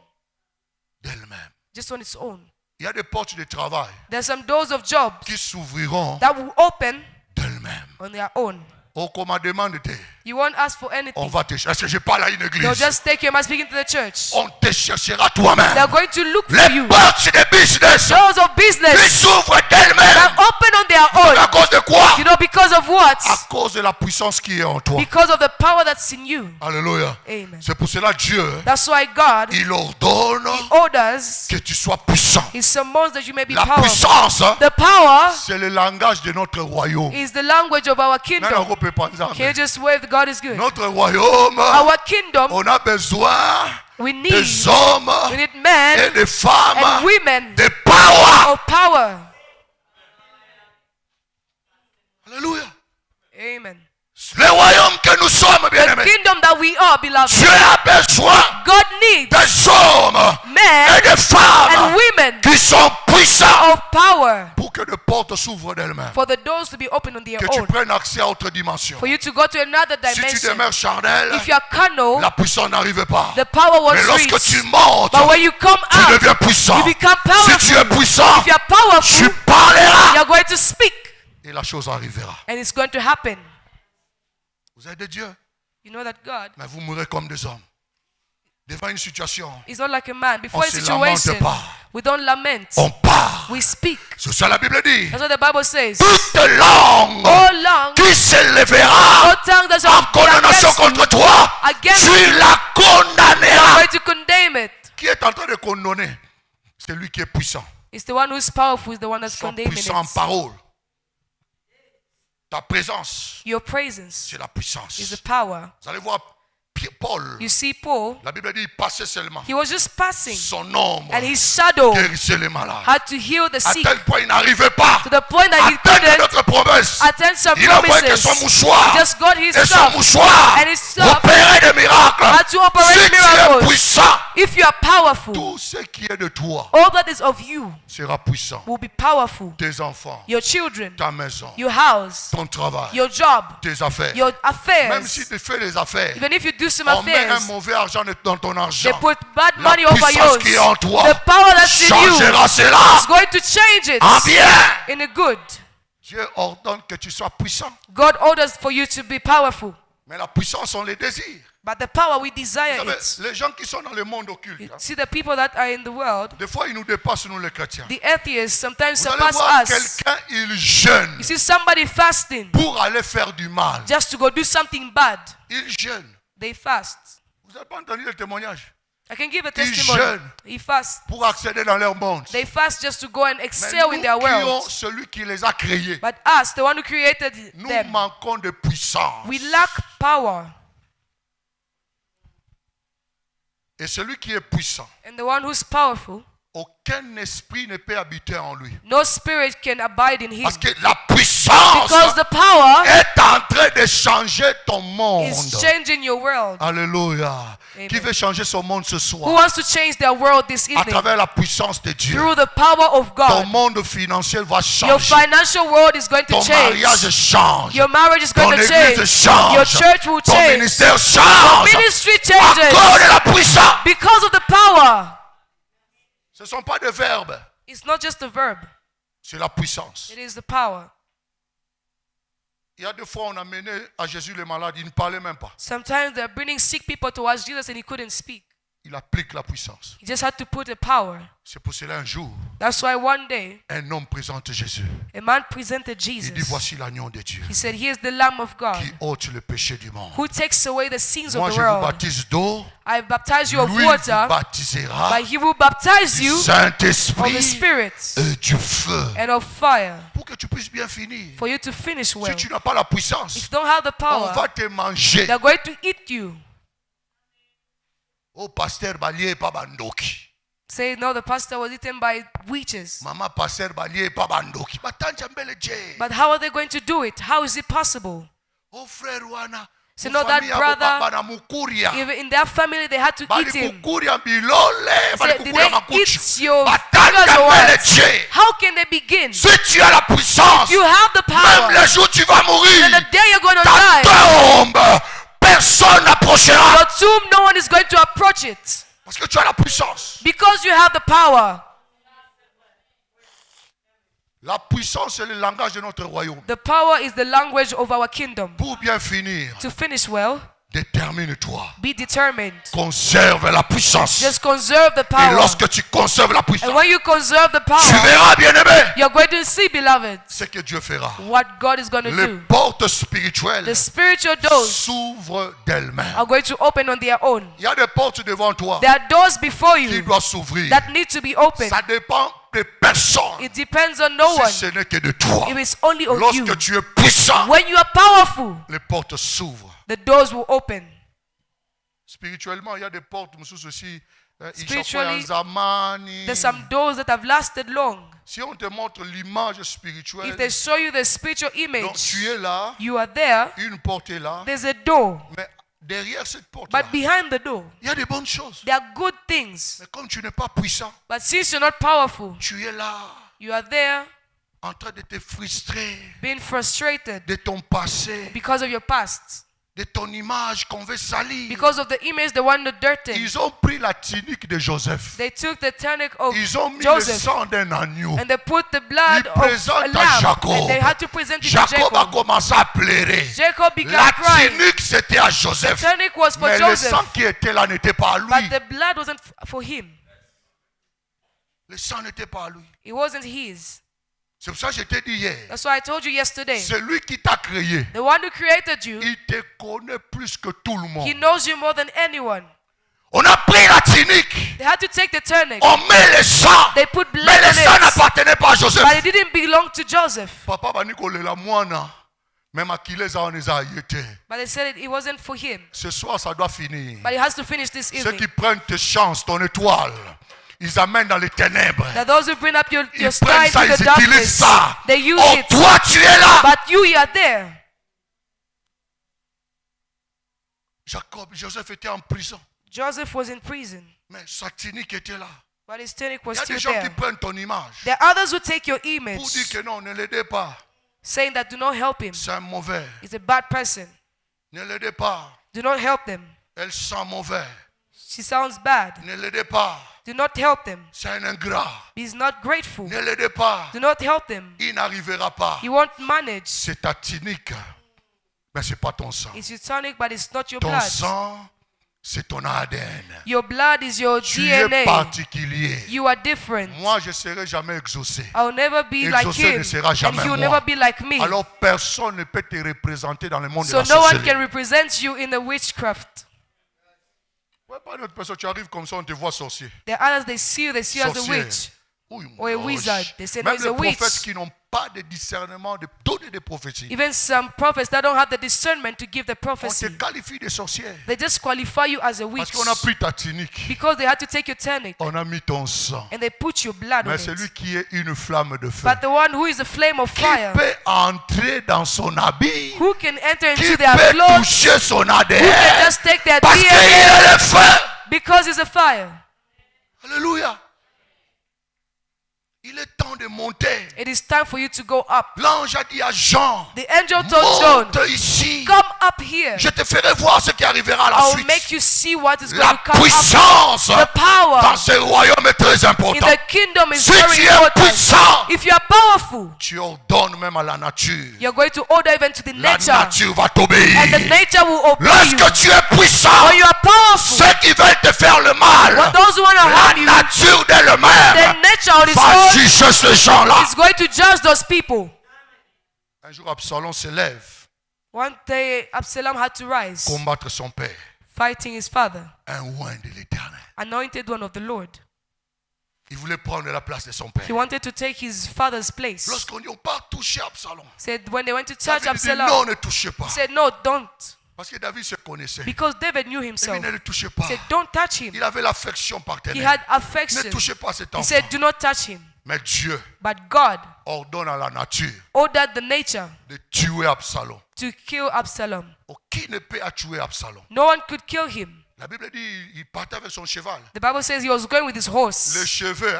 D'elle-même. just on its own. Il y a des portes de travail There's some doors of jobs qui s'ouvriront that will open d'elle-même. on their own. Oh, comment demande-t-elle? You won't ask for On anything. va te chercher. Est-ce que je parle à une They'll église? just take you. Am I speaking to the church? On te cherchera toi-même. They're going to look for Les you. portes de business Doors of qui business s'ouvrent that d'elles-mêmes. open on their À own. cause de quoi? You know, because of what? À cause de la puissance qui est en toi. Because of the power that's in you. Alléluia. Amen. C'est pour cela Dieu, That's why God il ordonne orders, que tu sois puissant. He summons that you may be La powerful. puissance, The power c'est le langage de notre royaume. is the language of our Non, kingdom. on peut pas dire, Can you just wave God is good? notre royaume, Our kingdom, on a besoin we need des hommes we need et men des femmes and women de power. of power. Alléluia. Amen. Le royaume que nous sommes, The bien-aimés. kingdom that we are, beloved. Dieu a besoin God needs des hommes et men des and femmes women qui sont puissants of power pour que les portes s'ouvrent d'elles-mêmes. for the doors to be open on their Que tu own. prennes accès à autre dimension. For you to go to another Si tu dimension. demeures charnel, If you are carnal, la puissance n'arrive pas. the power Mais won't lorsque reach. tu montes, But when you come tu out, deviens puissant. you become Si tu es powerful. puissant, If you are tu powerful, parleras you're going to speak. et la chose arrivera. And it's going to happen. Vous êtes des dieux, You know that God mais vous mourrez comme des hommes. Devant une situation, is not like a man. Before On a se lamente situation, pas. we don't lament. on part. We speak. C'est ça la Bible dit. That's what the Bible says. Toute langue All long, qui s'élèvera all tongue that en shall be condamnation against you, contre toi, against tu la I'm condamneras. going to condemn it. Qui est en train de condamner? C'est lui qui est puissant. It's the one who's powerful, is the one that's Sois condemning puissant en it. parole. Ta présence, Your presence c'est la puissance. is the power. Vous allez voir Paul, You see, Paul, la Bible dit, il passait seulement. he was just passing, Son ombre and his shadow guérissait les malades. had to heal the À sick tel point, il n'arrivait pas to the point that he à atteindre couldn't notre promesse. attend some Il envoyait que promises. son mouchoir. He just got his Et son stuff. mouchoir And his stuff opérait des miracles. had to operate Si tu es miracles. puissant, If you are powerful, tout ce qui est de toi all that is of you sera puissant. will be powerful. Tes enfants, Your children, ta maison, your house, ton travail, your job, tes affaires. your Même si affairs. tu fais les affaires, Even if you do some on met un affairs, mauvais argent dans ton they argent. put bad La money over puissance yours. qui est en toi The power that's in you changera cela is going to change it en bien. in a good. Dieu ordonne que tu sois puissant. God orders for you to be powerful. Mais la puissance, on les désire. But the power, we Vous desire savez, it. les gens qui sont dans le monde occulte, You hein, see, the people that are in the world, des fois ils nous dépassent, nous les chrétiens. the atheists sometimes Vous allez surpass voir us. quelqu'un, il jeûne You see somebody fasting pour aller faire du mal. just to go do something bad. Il jeûne. They fast. Vous n'avez pas entendu le témoignage? I can give a Ils testimony. jeûnent He fasts. pour accéder dans leur monde. They fast just to go and Mais excel in nous their qui ont world. celui qui les a créés, But us, the one who created nous them, manquons de puissance. we lack power. Et celui qui est puissant, And the one who's powerful, aucun esprit ne peut habiter en lui. no spirit can abide in him. Parce que la puissance Because the power est en train de changer ton monde. is changing your world. Alléluia. Amen. Qui veut changer son monde ce Who soir? wants to change their world this À evening? travers la puissance de Dieu. Through the power of Ton God. monde financier va Your changer. financial world is going to Ton mariage change. change. Your marriage is Ton going to église change. change. Your church will Ton change. ministère Your change. ministry À cause changes. de la puissance. Because of the power. Ce ne sont pas des verbes. It's not just a verb. C'est la puissance. It is the power. Il y a des fois, on a mené à Jésus les malades. Il ne parlait même pas. Sometimes they're bringing sick people towards Jesus and he couldn't speak. Il applique la puissance. He just had to put the power. C'est pour cela un jour, That's why one day un homme présente Jésus. a man presented Il dit, Jesus. voici l'agneau de Dieu He said, "Here's the Lamb of God qui ôte le péché du monde. who takes away the sins Moi, of the je vous world. baptise d'eau. I baptize you of Lui vous water, baptisera but he will baptize du you of the Saint-Esprit Spirit et du feu. and of fire Pour que tu puisses bien finir. for you to finish well. Si tu n'as pas la If puissance, you don't have the on va power, te manger. they're going to eat you. Oh, pasteur Balié pas bandoki. Say, no, the pastor was eaten by witches. Maman pasteur Balié pas bandoki. Batanja mbele je. But how are they going to do it? How is it possible? Oh frère wana. So no, that brother, banamukuria. even in their family, they had to eat him. Balikukuria bilole. Say, did Balikukuria they makuchi. eat your Batanja fingers or mbele what? je. How can they begin? Si tu as la puissance, You have the même power. le jour où tu vas mourir, And the day you're going to ta die, tombe, personne n'approchera. your tomb, no one is going to approach it. Parce que tu as la puissance. Because you have the power. La puissance, c'est le langage de notre royaume. The power is the language of our kingdom. Pour bien finir, To finish well, détermine-toi. be determined. Conserve la puissance. Just conserve the Et power. lorsque tu conserves la And puissance, when you conserve the tu power, verras, bien-aimé, you're going to see, beloved, ce que Dieu fera. what God is going to Les do. portes spirituelles The spiritual doors s'ouvrent d'elles-mêmes. are going to open on their own. Il y a des portes devant toi There are doors before qui you doivent s'ouvrir. that need to be opened. Ça dépend de personne. It depends on no one. Si ce n'est que de toi. It is only on you. Lorsque tu es puissant, When you are powerful, les portes s'ouvrent. the doors will open. Spirituellement, il y a des portes aussi. Spiritually, Zamani. there's some doors that have lasted long. Si on te montre l'image spirituelle, If they show you the spiritual donc image, tu es là, you are there, une porte est là, there's a door. mais derrière cette porte-là, But behind the door, il y a des bonnes choses. there are good things. Mais comme tu n'es pas puissant, But since you're not powerful, tu es là, you are there en train de te frustrer being frustrated de ton passé, because of your past, de ton image qu'on veut salir. because of the image they want to dirty. Ils ont pris la tunique de Joseph. They took the tunic of Ils ont mis le Joseph sang d'un agneau. and they put the blood Ils of a présentent à lamb Jacob. and they had to present it to Jacob a Jacob. commencé à pleurer. Jacob began La crying. tunique, c'était à Joseph. The tunic was for Mais le Joseph, sang qui était là n'était pas à but lui. the blood wasn't for him. Le sang n'était pas à lui. It wasn't his. C'est pour ça que je t'ai dit hier. That's why I told you yesterday. C'est lui qui t'a créé. The one who created you, Il te connaît plus que tout le monde. he knows you more than anyone. On a pris la tunique. They had to take the tunic. On met le sang. They put blood Mais le on sang it, n'appartenait pas à Joseph. but it didn't belong to Joseph. Papa va dire la moine. Même Achilles a été. But they said it wasn't for him. Ce soir, ça doit finir. But it has to finish this Ceux evening. qui prennent tes chances, ton étoile, ils amènent dans les ténèbres. That those who bring up your Ils star prennent ça, into the ils utilisent darkness, ça. they use Oh, it. toi, tu es là. But you are there. Joseph était en prison. Joseph was in prison, Mais sa tunique était là. but his tunic was Il y a still des gens qui there. prennent ton image There are others who take your pour dire image, que non, ne l'aidez pas. saying that do not help him. C'est un mauvais. He's a bad person. Ne l'aidez pas. Do not help them. Elle sent mauvais. She sounds bad. Ne l'aidez pas. Do not help them. C'est un ingrat. He's not grateful. Ne l'aidez pas. Do not help them. Il n'arrivera pas. He won't manage. C'est ta tunique. Mais ce n'est pas ton sang. It's your tonic, but it's not your Ton blood. sang C'est ton ADN. Your blood is your Tu es DNA. particulier. You are different. Moi, je ne serai jamais exaucé. I'll never be like Exaucé him. ne sera And jamais he will moi. never be like me. Alors personne ne peut te représenter dans le monde So de la no one can sorcellerie. represent you in the witchcraft. Ouais, pas notre personne, tu arrives comme ça, on te voit sorcier. The others, they see you as a Sorcière. witch. Oui, Or a moche. wizard. They say, no, Même it's les a witch. prophètes qui n'ont pas de discernement de donner des prophéties, Even some prophets that don't have the discernment to give the on te prophecy, qualifie de sorcière. they just qualify you as a Parce witch qu'on a pris ta tunique, because they had to take your tunic on a mis ton sang. and they put your blood on Mais celui it. qui est une flamme de feu, But the one who is a flame of qui fire, peut entrer dans son habit, who can enter qui into their peut clothes, toucher son who can ADN, just take their parce qu'il DNA est le feu. because it's a fire. Alléluia. Il est temps de monter. It is time for you to go up. L'ange a dit à Jean, The angel told John, monte ici. come up here. Je te ferai voir ce qui arrivera à la I will suite. make you see what is going La to come up. puissance The power dans ce royaume est très in importante. the kingdom is Si very tu es important. puissant, If you are powerful, tu ordonnes même à la nature. you're going to order even to the La nature, nature va and the t'obéir. nature will obey you. Lorsque tu es puissant, When you are powerful, ceux qui veulent te faire le mal, when those who want to la harm you, nature the d'elle-même nature on its va own juger ces gens-là. is going to judge those people. Un jour, Absalom se lève, One day, Absalom had to rise, combattre son père, fighting his father, un oint de l'éternel. anointed one of the Lord. Il voulait prendre la place de son père. He wanted to take his father's place. Lorsqu'on dit on pas toucher Absalom, Said when they went to church, David dit Absalom non, ne touchez pas. said, no, don't. Parce que David se connaissait. Because David knew Il himself. ne le touchez pas. Said, don't touch him. Il avait l'affection He partenaire. had Ne affection. touchez pas cet He enfant. said, do not touch him. Mais Dieu But God ordonne à la nature ordered the nature de tuer Absalom. to kill Absalom. Oh, qui ne peut pas tuer Absalom? No one could kill him. La Bible dit il partait avec son cheval. The Bible says he was going with his Le horse. cheveu,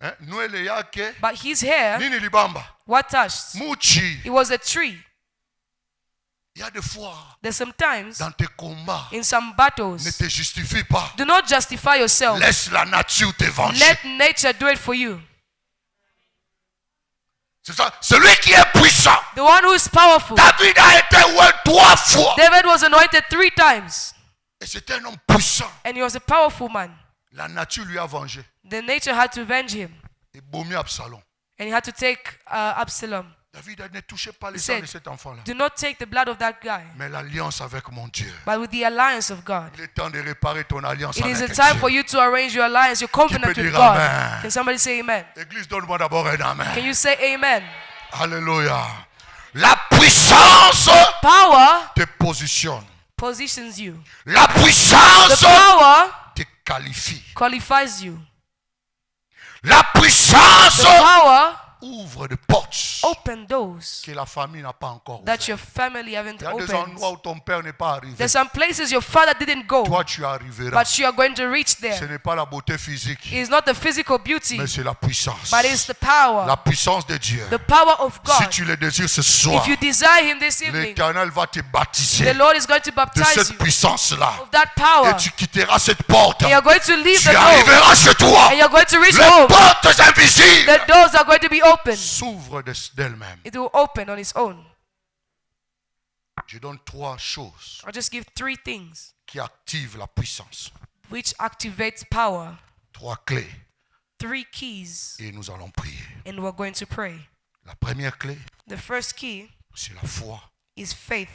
hein, nous le yake, But his hair, nini libamba, what touched? muchi. It was a tree. Il y a des fois There's sometimes dans tes combats, in some ne battles, te justifie pas. do not justify yourself. Laisse la nature te venger. Let nature do it for you. C'est ça. Celui qui est puissant. The one who is powerful. David a été oint 3 fois. David was anointed 3 times. Et c'était un homme puissant. And he was a powerful man. La nature lui a vengé. The nature had to avenge him. Et bombé Absalom. And he had to take Absalom. David a dit, ne touchez pas les He sang said, de cet enfant-là. do not take the blood of that guy, Mais l'alliance avec mon Dieu. but with the alliance of God. Il est temps de réparer ton alliance It is a avec time Dieu. for you to arrange your alliance, your covenant peut with dire God. amen? Can somebody say amen? Église, donne-moi d'abord un amen. Can you say amen? Alléluia. La puissance Power te positionne. positions you. La The puissance power te qualifie. qualifies you. La puissance The power ouvre des portes open doors que la famille n'a pas encore that ouvertes. your family haven't Il y a des opened. endroits où ton père n'est pas arrivé. There's some places your father didn't go, Toi, tu arriveras. but you are going to reach Ce there. n'est pas la beauté physique, It's not the physical beauty, mais c'est la puissance. but it's the power. La puissance de Dieu. The power of Si God. tu le désires ce soir, If you desire Him this evening, l'Éternel va te the baptiser Lord is going to de baptize cette you puissance-là. of that power. Et tu quitteras cette porte. And you're going to leave Tu the door. arriveras chez toi. And you're going to reach Les home. portes invisibles The doors are going to be open. s'ouvrent d'elles-mêmes. It will open on its own. Je donne 3 choses I'll just give 3 things qui activent la puissance. which activates power. 3 clés. 3 keys. Et nous allons prier. And we're going to pray. La première clé, The first key c'est la foi. is faith.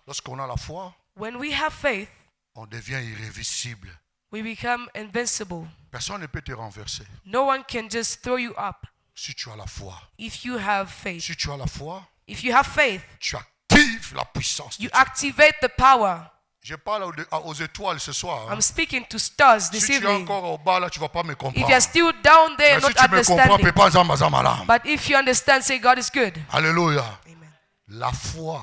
Lorsqu'on a la foi, When we have faith, on devient irréversible. we become invincible. Personne ne peut te renverser. No one can just throw you up Si tu as la foi. if you have faith. Si tu as la foi, If you have faith, tu actives la puissance. de you Dieu. activate the power. Je parle aux étoiles ce soir. hein. I'm speaking to stars this Si tu es evening. encore au bas, là, tu ne vas pas me If comprendre. you're still down there Mais not si tu me comprends, understanding, fais pas zamba zamba là. but if you understand, say God is good. Alléluia. Amen. La foi.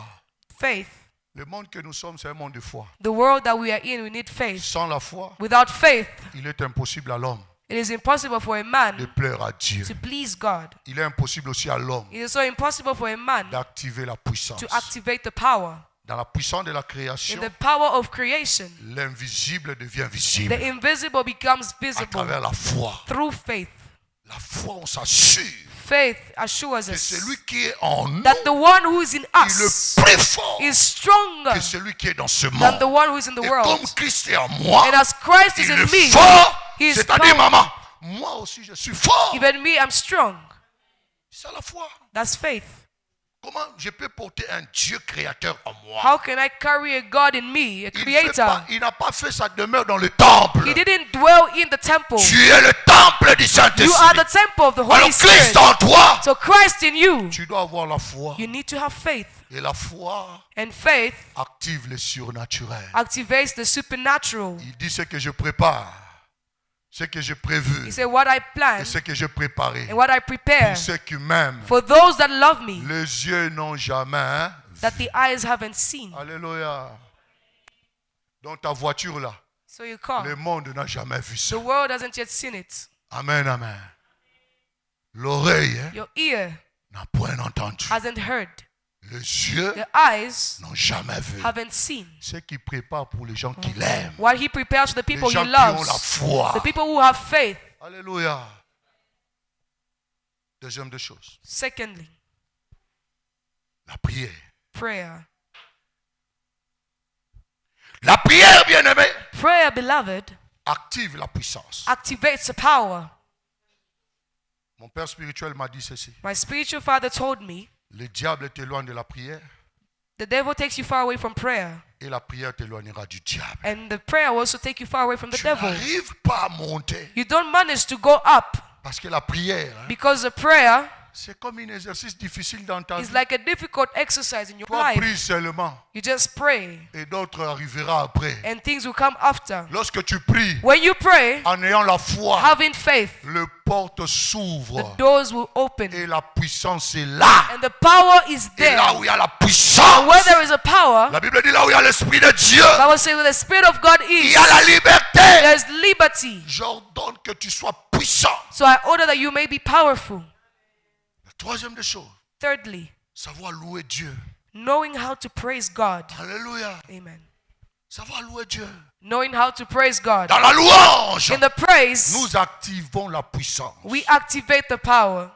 Faith. Le monde que nous sommes, c'est un monde de foi. The world that we are in, we need faith. Sans la foi, Without faith, il est impossible à l'homme it is impossible for a de man plaire à Dieu. to please God. Il est impossible aussi à l'homme It is so impossible for a man d'activer la puissance. to activate the power. Dans la puissance de la In création, the power of creation, l'invisible devient the visible invisible becomes à visible travers la foi. through faith. La foi, on s'assure Faith assures que us celui qui est en nous that the one who is in est us le plus fort is stronger que celui qui est dans ce than the monde. one who is in the Et world. comme Christ est en moi, And as Christ is il in est me, fort. he is C'est-à-dire, powerful. maman, moi aussi je suis fort. Even me, I'm strong. C'est la foi. That's faith. Comment je peux porter un Dieu créateur en moi? How can I carry a God in me, a creator? Il n'a pas fait sa demeure dans le temple. He didn't dwell in the temple. Tu es le temple du You Saint-Esprit. are the temple of the Holy Alors Christ Spirit. en toi, So Christ in you, tu dois avoir la foi. you need to have faith. Et la foi And faith active le surnaturel. activates the supernatural. Il dit ce que je prépare, ce que j'ai prévu, He said, what I plan et ce que j'ai préparé. and what I prepare Pour ceux qui m'aiment, for those that love me, les yeux n'ont jamais vu. that the eyes haven't seen. Alléluia. Dans ta voiture là, So you call. le monde n'a jamais vu ça. The world hasn't yet seen it. Amen, amen. L'oreille Your ear n'a point entendu. hasn't heard. Les yeux The eyes n'ont jamais vu. haven't seen. Ce qu'il prépare pour les gens qui l'aiment. What he prepares for the Les people gens he qui ont la loves. foi. The people who have faith. Alléluia. Deuxième des choses, Secondly, la prière. prayer. La prière, bien-aimé, Prayer, beloved, active la puissance. activates the power. Mon père spirituel m'a dit ceci. My spiritual father told me, Le diable t'éloigne de la prière the devil takes you far away from prayer, et la prière t'éloignera du diable. and the prayer will also take you far away from the Tu devil. n'arrives pas à monter You don't manage to go up parce que la prière, because the prayer c'est comme un exercice difficile dans ta is vie. like a difficult exercise in your Toi, life. prie seulement You just pray, et d'autres arriveront après. and things will come after. Lorsque tu pries When you pray, en ayant la foi, having faith, le porte the s'ouvre doors will open, et la puissance est là. and the power is Et là there. où il y a la And puissance, where there is a power, la Bible dit là où il y a l'Esprit de Dieu, the Bible says where the Spirit of God il is, y a la liberté. there's liberty. J'ordonne que tu sois puissant. So I order that you may be powerful. La troisième des choses, Thirdly, savoir louer Dieu. knowing how to praise God. Alléluia. Amen. Savoir louer Dieu. Knowing how to praise God. Dans la louange, In the praise, nous activons la puissance. we activate the power.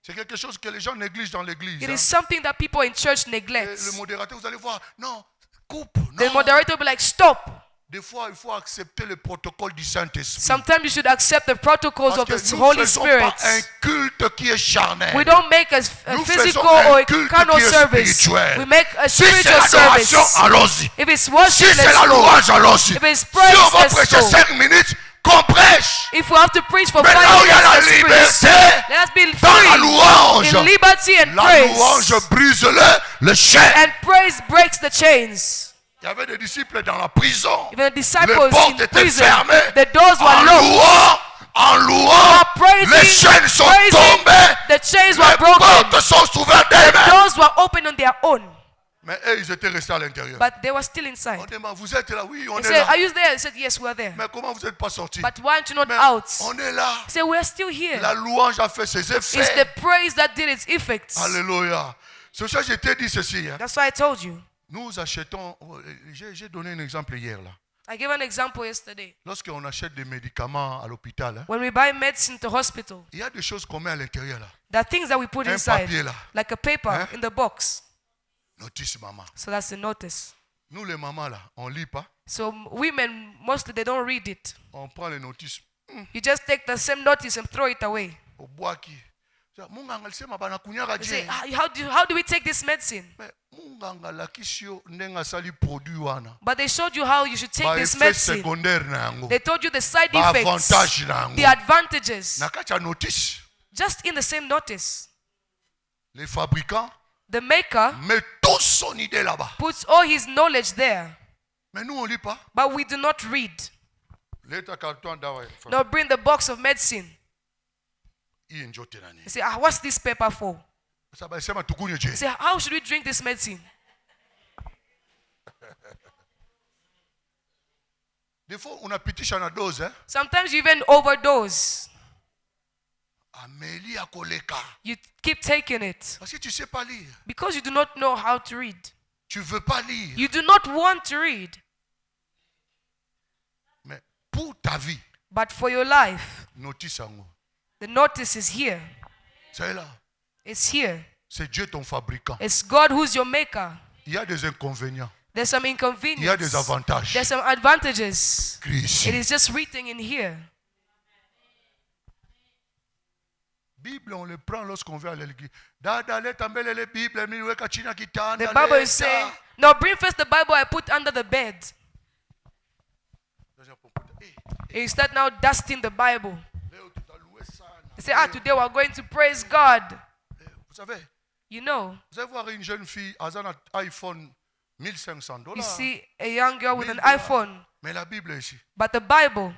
C'est quelque chose que les gens négligent dans l'église. It hein. is something that people in church Et neglect. le modérateur, vous allez voir, non, coupe. The Non. moderator will be like, stop. Des fois, il faut accepter le protocole du Saint-Esprit. Sometimes you should accept the protocols Parce of que the nous Holy ne faisons Spirit. pas un culte qui est charnel. We don't make a Nous physical faisons un or a culte carnal qui est service. spirituel. We make a Si c'est spiritual l'adoration, service. allons-y. If it's Si worship, c'est let's la go. louange, allons-y. If it's Si praise, on va let's prêcher go. 5 minutes, qu'on prêche. If we have to preach for Mais 5 là où il y a la minutes, let's liberté, preach. Let us be dans la free louange, in liberty and la praise. louange brise le chaîne. And praise breaks the chains. Il y avait des disciples dans la prison. Even the Les disciples portes in étaient prison, fermées. the doors En were locked. louant, en louant, Praising, les chaînes sont praising, tombées. the chains were Les broken. portes sont ouvertes The d'elles-mêmes. doors were open on their own, Mais eux, ils étaient restés à l'intérieur. but they were still On inside. demande, vous êtes là? Oui, on They est said, là. are you there? They said, yes, we're there. Mais comment vous n'êtes pas sortis? But why aren't you not Mais out? on est là. He said, we're still here. La louange a fait ses It's the effets. praise that did its effects. Alléluia. C'est ça que je t'ai dit ceci. hein. That's why I told you. Nous achetons, j'ai donné un exemple hier là. I gave an example yesterday. Lorsqu'on achète des médicaments à l'hôpital, hein, When we buy medicine to hospital, il y a des choses qu'on met à l'intérieur là. there are things that we put Un inside, papier là. like a paper Hein? in the box. Notice maman. So that's the notice. Nous les mamans là, on lit pas. So women, mostly, they don't read it. On prend les notices. You just take the same notice and throw it away. Au bois qui. Munganga alisema banakunyaka You say, je. how do we take this medicine? Mais munganga lakisi yo ndenga sali produit wana. But they showed you how you should take Ba this effet medicine. secondaire na yango. They told you the side Ba effects, avantage na yango. the advantages, Na kati ya notice, just in the same notice. les fabricants The maker mettent toute son idée là-bas. puts all his knowledge there, Mais nous on lit pas. but we do not read. Leta carton dawa. Now bring the box of medicine. Hii njote nani? You say, what's this paper for? Sasa sema tukunywe je. You say, how should we drink this medicine? Des fois unapitisha na dose hein. Sometimes you even overdose. Amélie akoleka. You keep taking it Parce que tu sais pas lire. because you do not know how to read. Tu veux pas lire. You do not want to read. Mais pour ta vie, But for your life, notice yango. the notice is here. C'est là. It's here. C'est Dieu ton fabricant. It's God who's your maker. Il y a des inconvénients. There's some Il y a inconvenience. des avantages. There's some advantages. Écrit ici. It is just written in here. Bible, on le prend lorsqu'on va à l'église. The The Bible is saying, no, bring first the Bible I put under the bed. And you start now dusting the Bible. You say, today we're going to praise God. Vous savez, You know, vous allez voir une jeune fille, elle a un iPhone $1,500. you see a young girl with an $1,000. iPhone, Mais la Bible est ici. but the Bible.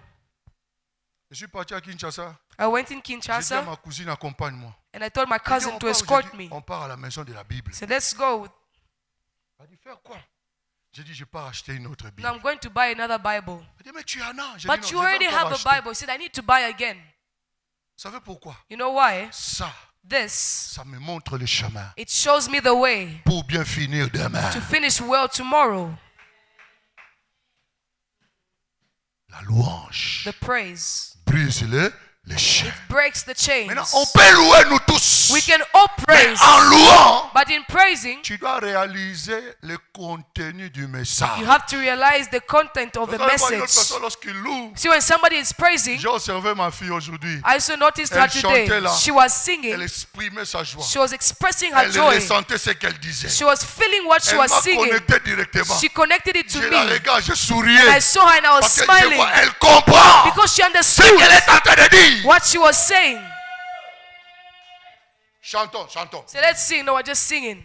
Je suis parti à Kinshasa. I went in J'ai dit à Kinshasa ma cousine, accompagne-moi. and I told my J'ai dit, cousin on to part, escort j'ai dit, me. on part à la maison de la Bible. So let's go. Elle a dit, faire quoi? J'ai dit, je pars acheter une autre Bible. Now I'm going to buy another Bible. Elle a dit, mais tu en as. J'ai dit, But non, you je vais already encore have a acheter. Bible. He said, I need to buy again. Vous savez pourquoi? You know why? Ça, This, ça me montre le chemin it shows me the way pour bien finir demain. to finish well tomorrow. La louange The praise. brise les chaînes. It breaks the chains. Maintenant, on peut louer nous tous. We can all Mais praise. en louant, But in praising, tu dois réaliser le contenu du message. you have to realize the content of the Vous allez voir une autre message. personne lorsqu'il loue. See, when somebody is praising, J'ai observé ma fille aujourd'hui. I also noticed her Elle today. chantait là. She was Elle singing. exprimait sa joie. She was expressing her Elle joy. ressentait ce qu'elle disait. She was feeling what she Elle was m'a singing. connecté directement. She connected it to Je la me. regarde, je And I souriais. saw her and I was Parce que je smiling vois, elle comprend because she ce understood qu'elle est en train de dire. what she was saying. Chantons, chantons. So let's sing. No, we're just singing.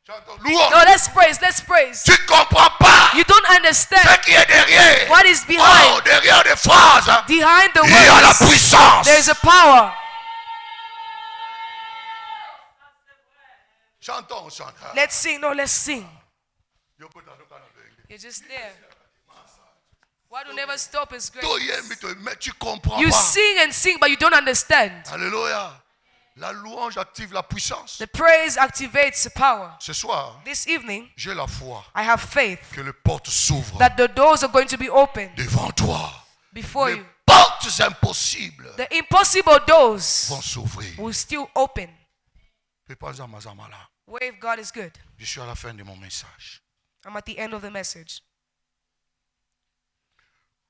Chantons. No, Louons. let's praise. Let's praise. Tu ne comprends pas You don't ce understand qui est derrière. what is Oh, behind. derrière des phrases, hein, Behind the il y a la words, puissance. there is a power. Chantons, on chante. Let's sing. No, let's sing. You're just there. What will never stop is grace. Mais tu comprends You pas. sing and sing, but you don't understand. Alléluia. La louange active la puissance. The praise activates the power. Ce soir, This evening, j'ai la foi I have faith que les portes s'ouvrent that the doors are going to be open devant toi. before Les you. portes impossibles The impossible doors vont s'ouvrir. will still open. Fais pas zamazama là. Wave, God is good. Je suis à la fin de mon message. I'm at the end of the message.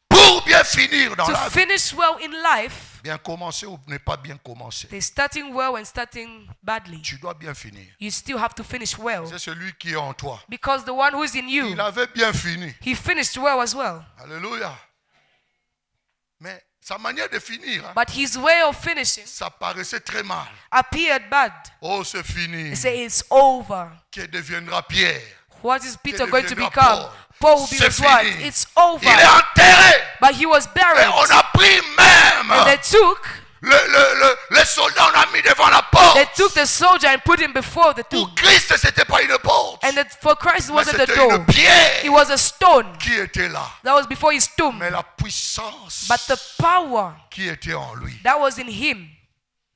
Pour bien finir dans To la vie, finish well in life, bien commencer ou ne pas bien commencer, there's starting well and starting badly. tu dois bien finir. You still have to finish well C'est celui qui est en toi. because the one who is in you, Il avait bien fini. he finished well as well. Alléluia. Mais sa manière de finir, hein, But his way of finishing ça paraissait très mal. appeared bad. Oh, c'est fini. He said, it's over. Qui deviendra Pierre? What is Peter Que going to deviendra become? Paul? Paul will be C'est his wife. fini. It's over. Il est enterré. But he was Et buried. on a pris même And they took les soldats, on a mis devant la They porte. took the soldier and put him before the tomb. Pour Christ, c'était pas une porte. And for Christ, it Mais wasn't a c'était door. une pierre It was a stone. qui était là. That was before his tomb. Mais la puissance But the power qui était en lui. that was in him,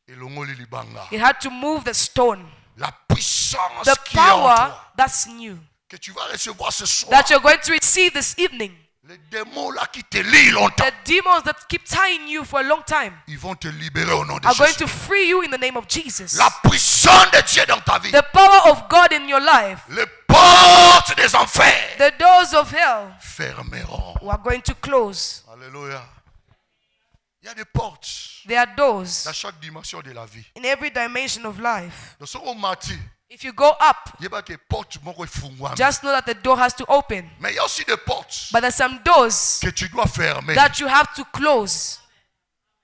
Et l'ongoli libanga. it had to move the stone. La puissance The qui est en power toi. that's new, Que tu vas recevoir ce soir. that you're going to receive this evening. Les démons là qui te lient longtemps. The demons that keep tying you for a long time Ils vont te libérer au nom de are going Jésus. to free you in the name of Jesus. La puissance de Dieu dans ta vie. The power of God in your life, Les portes des enfers the doors of hell fermeront. are going to close. Alléluia. Il y a des portes There are doors dans chaque dimension de la vie. in every dimension of life. Dans ce mati, If you go up, il y a des portes moko efungwami. just know that the door has to open. Mais il y a aussi des portes But there's some doors que tu dois fermer. that you have to close.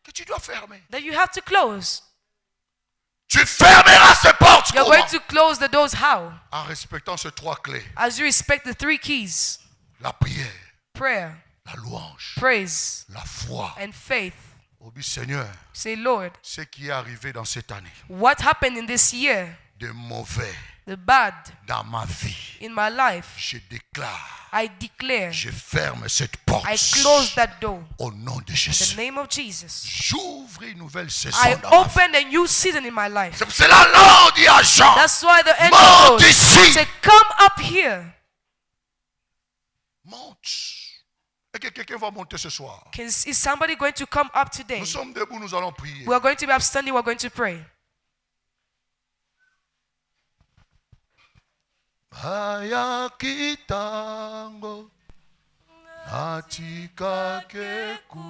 Que tu dois fermer. That you have to close. Tu fermeras ces portes You're comment? going to close the doors how? En respectant ces trois clés. As you respect the three keys: La prière, prayer, la louange, praise, la foi. and faith. Au but Seigneur, Say, Lord, ce qui est arrivé dans cette année what happened in this year, de mauvais the bad dans ma vie, in my life, je déclare, I declare, je ferme cette porte I close that door. au nom de In the Jésus. name of Jesus. J'ouvre une nouvelle saison I dans ma vie. open a new season in my life. C'est pour cela l'on dit à Jean, That's why the angel monte goes, ici, say, come up here. monte. Et que quelqu'un va monter ce soir. Is somebody going to come up today? Nous sommes debout, nous allons prier. We are going to be upstanding, we are going to pray. Aya kitango natika keku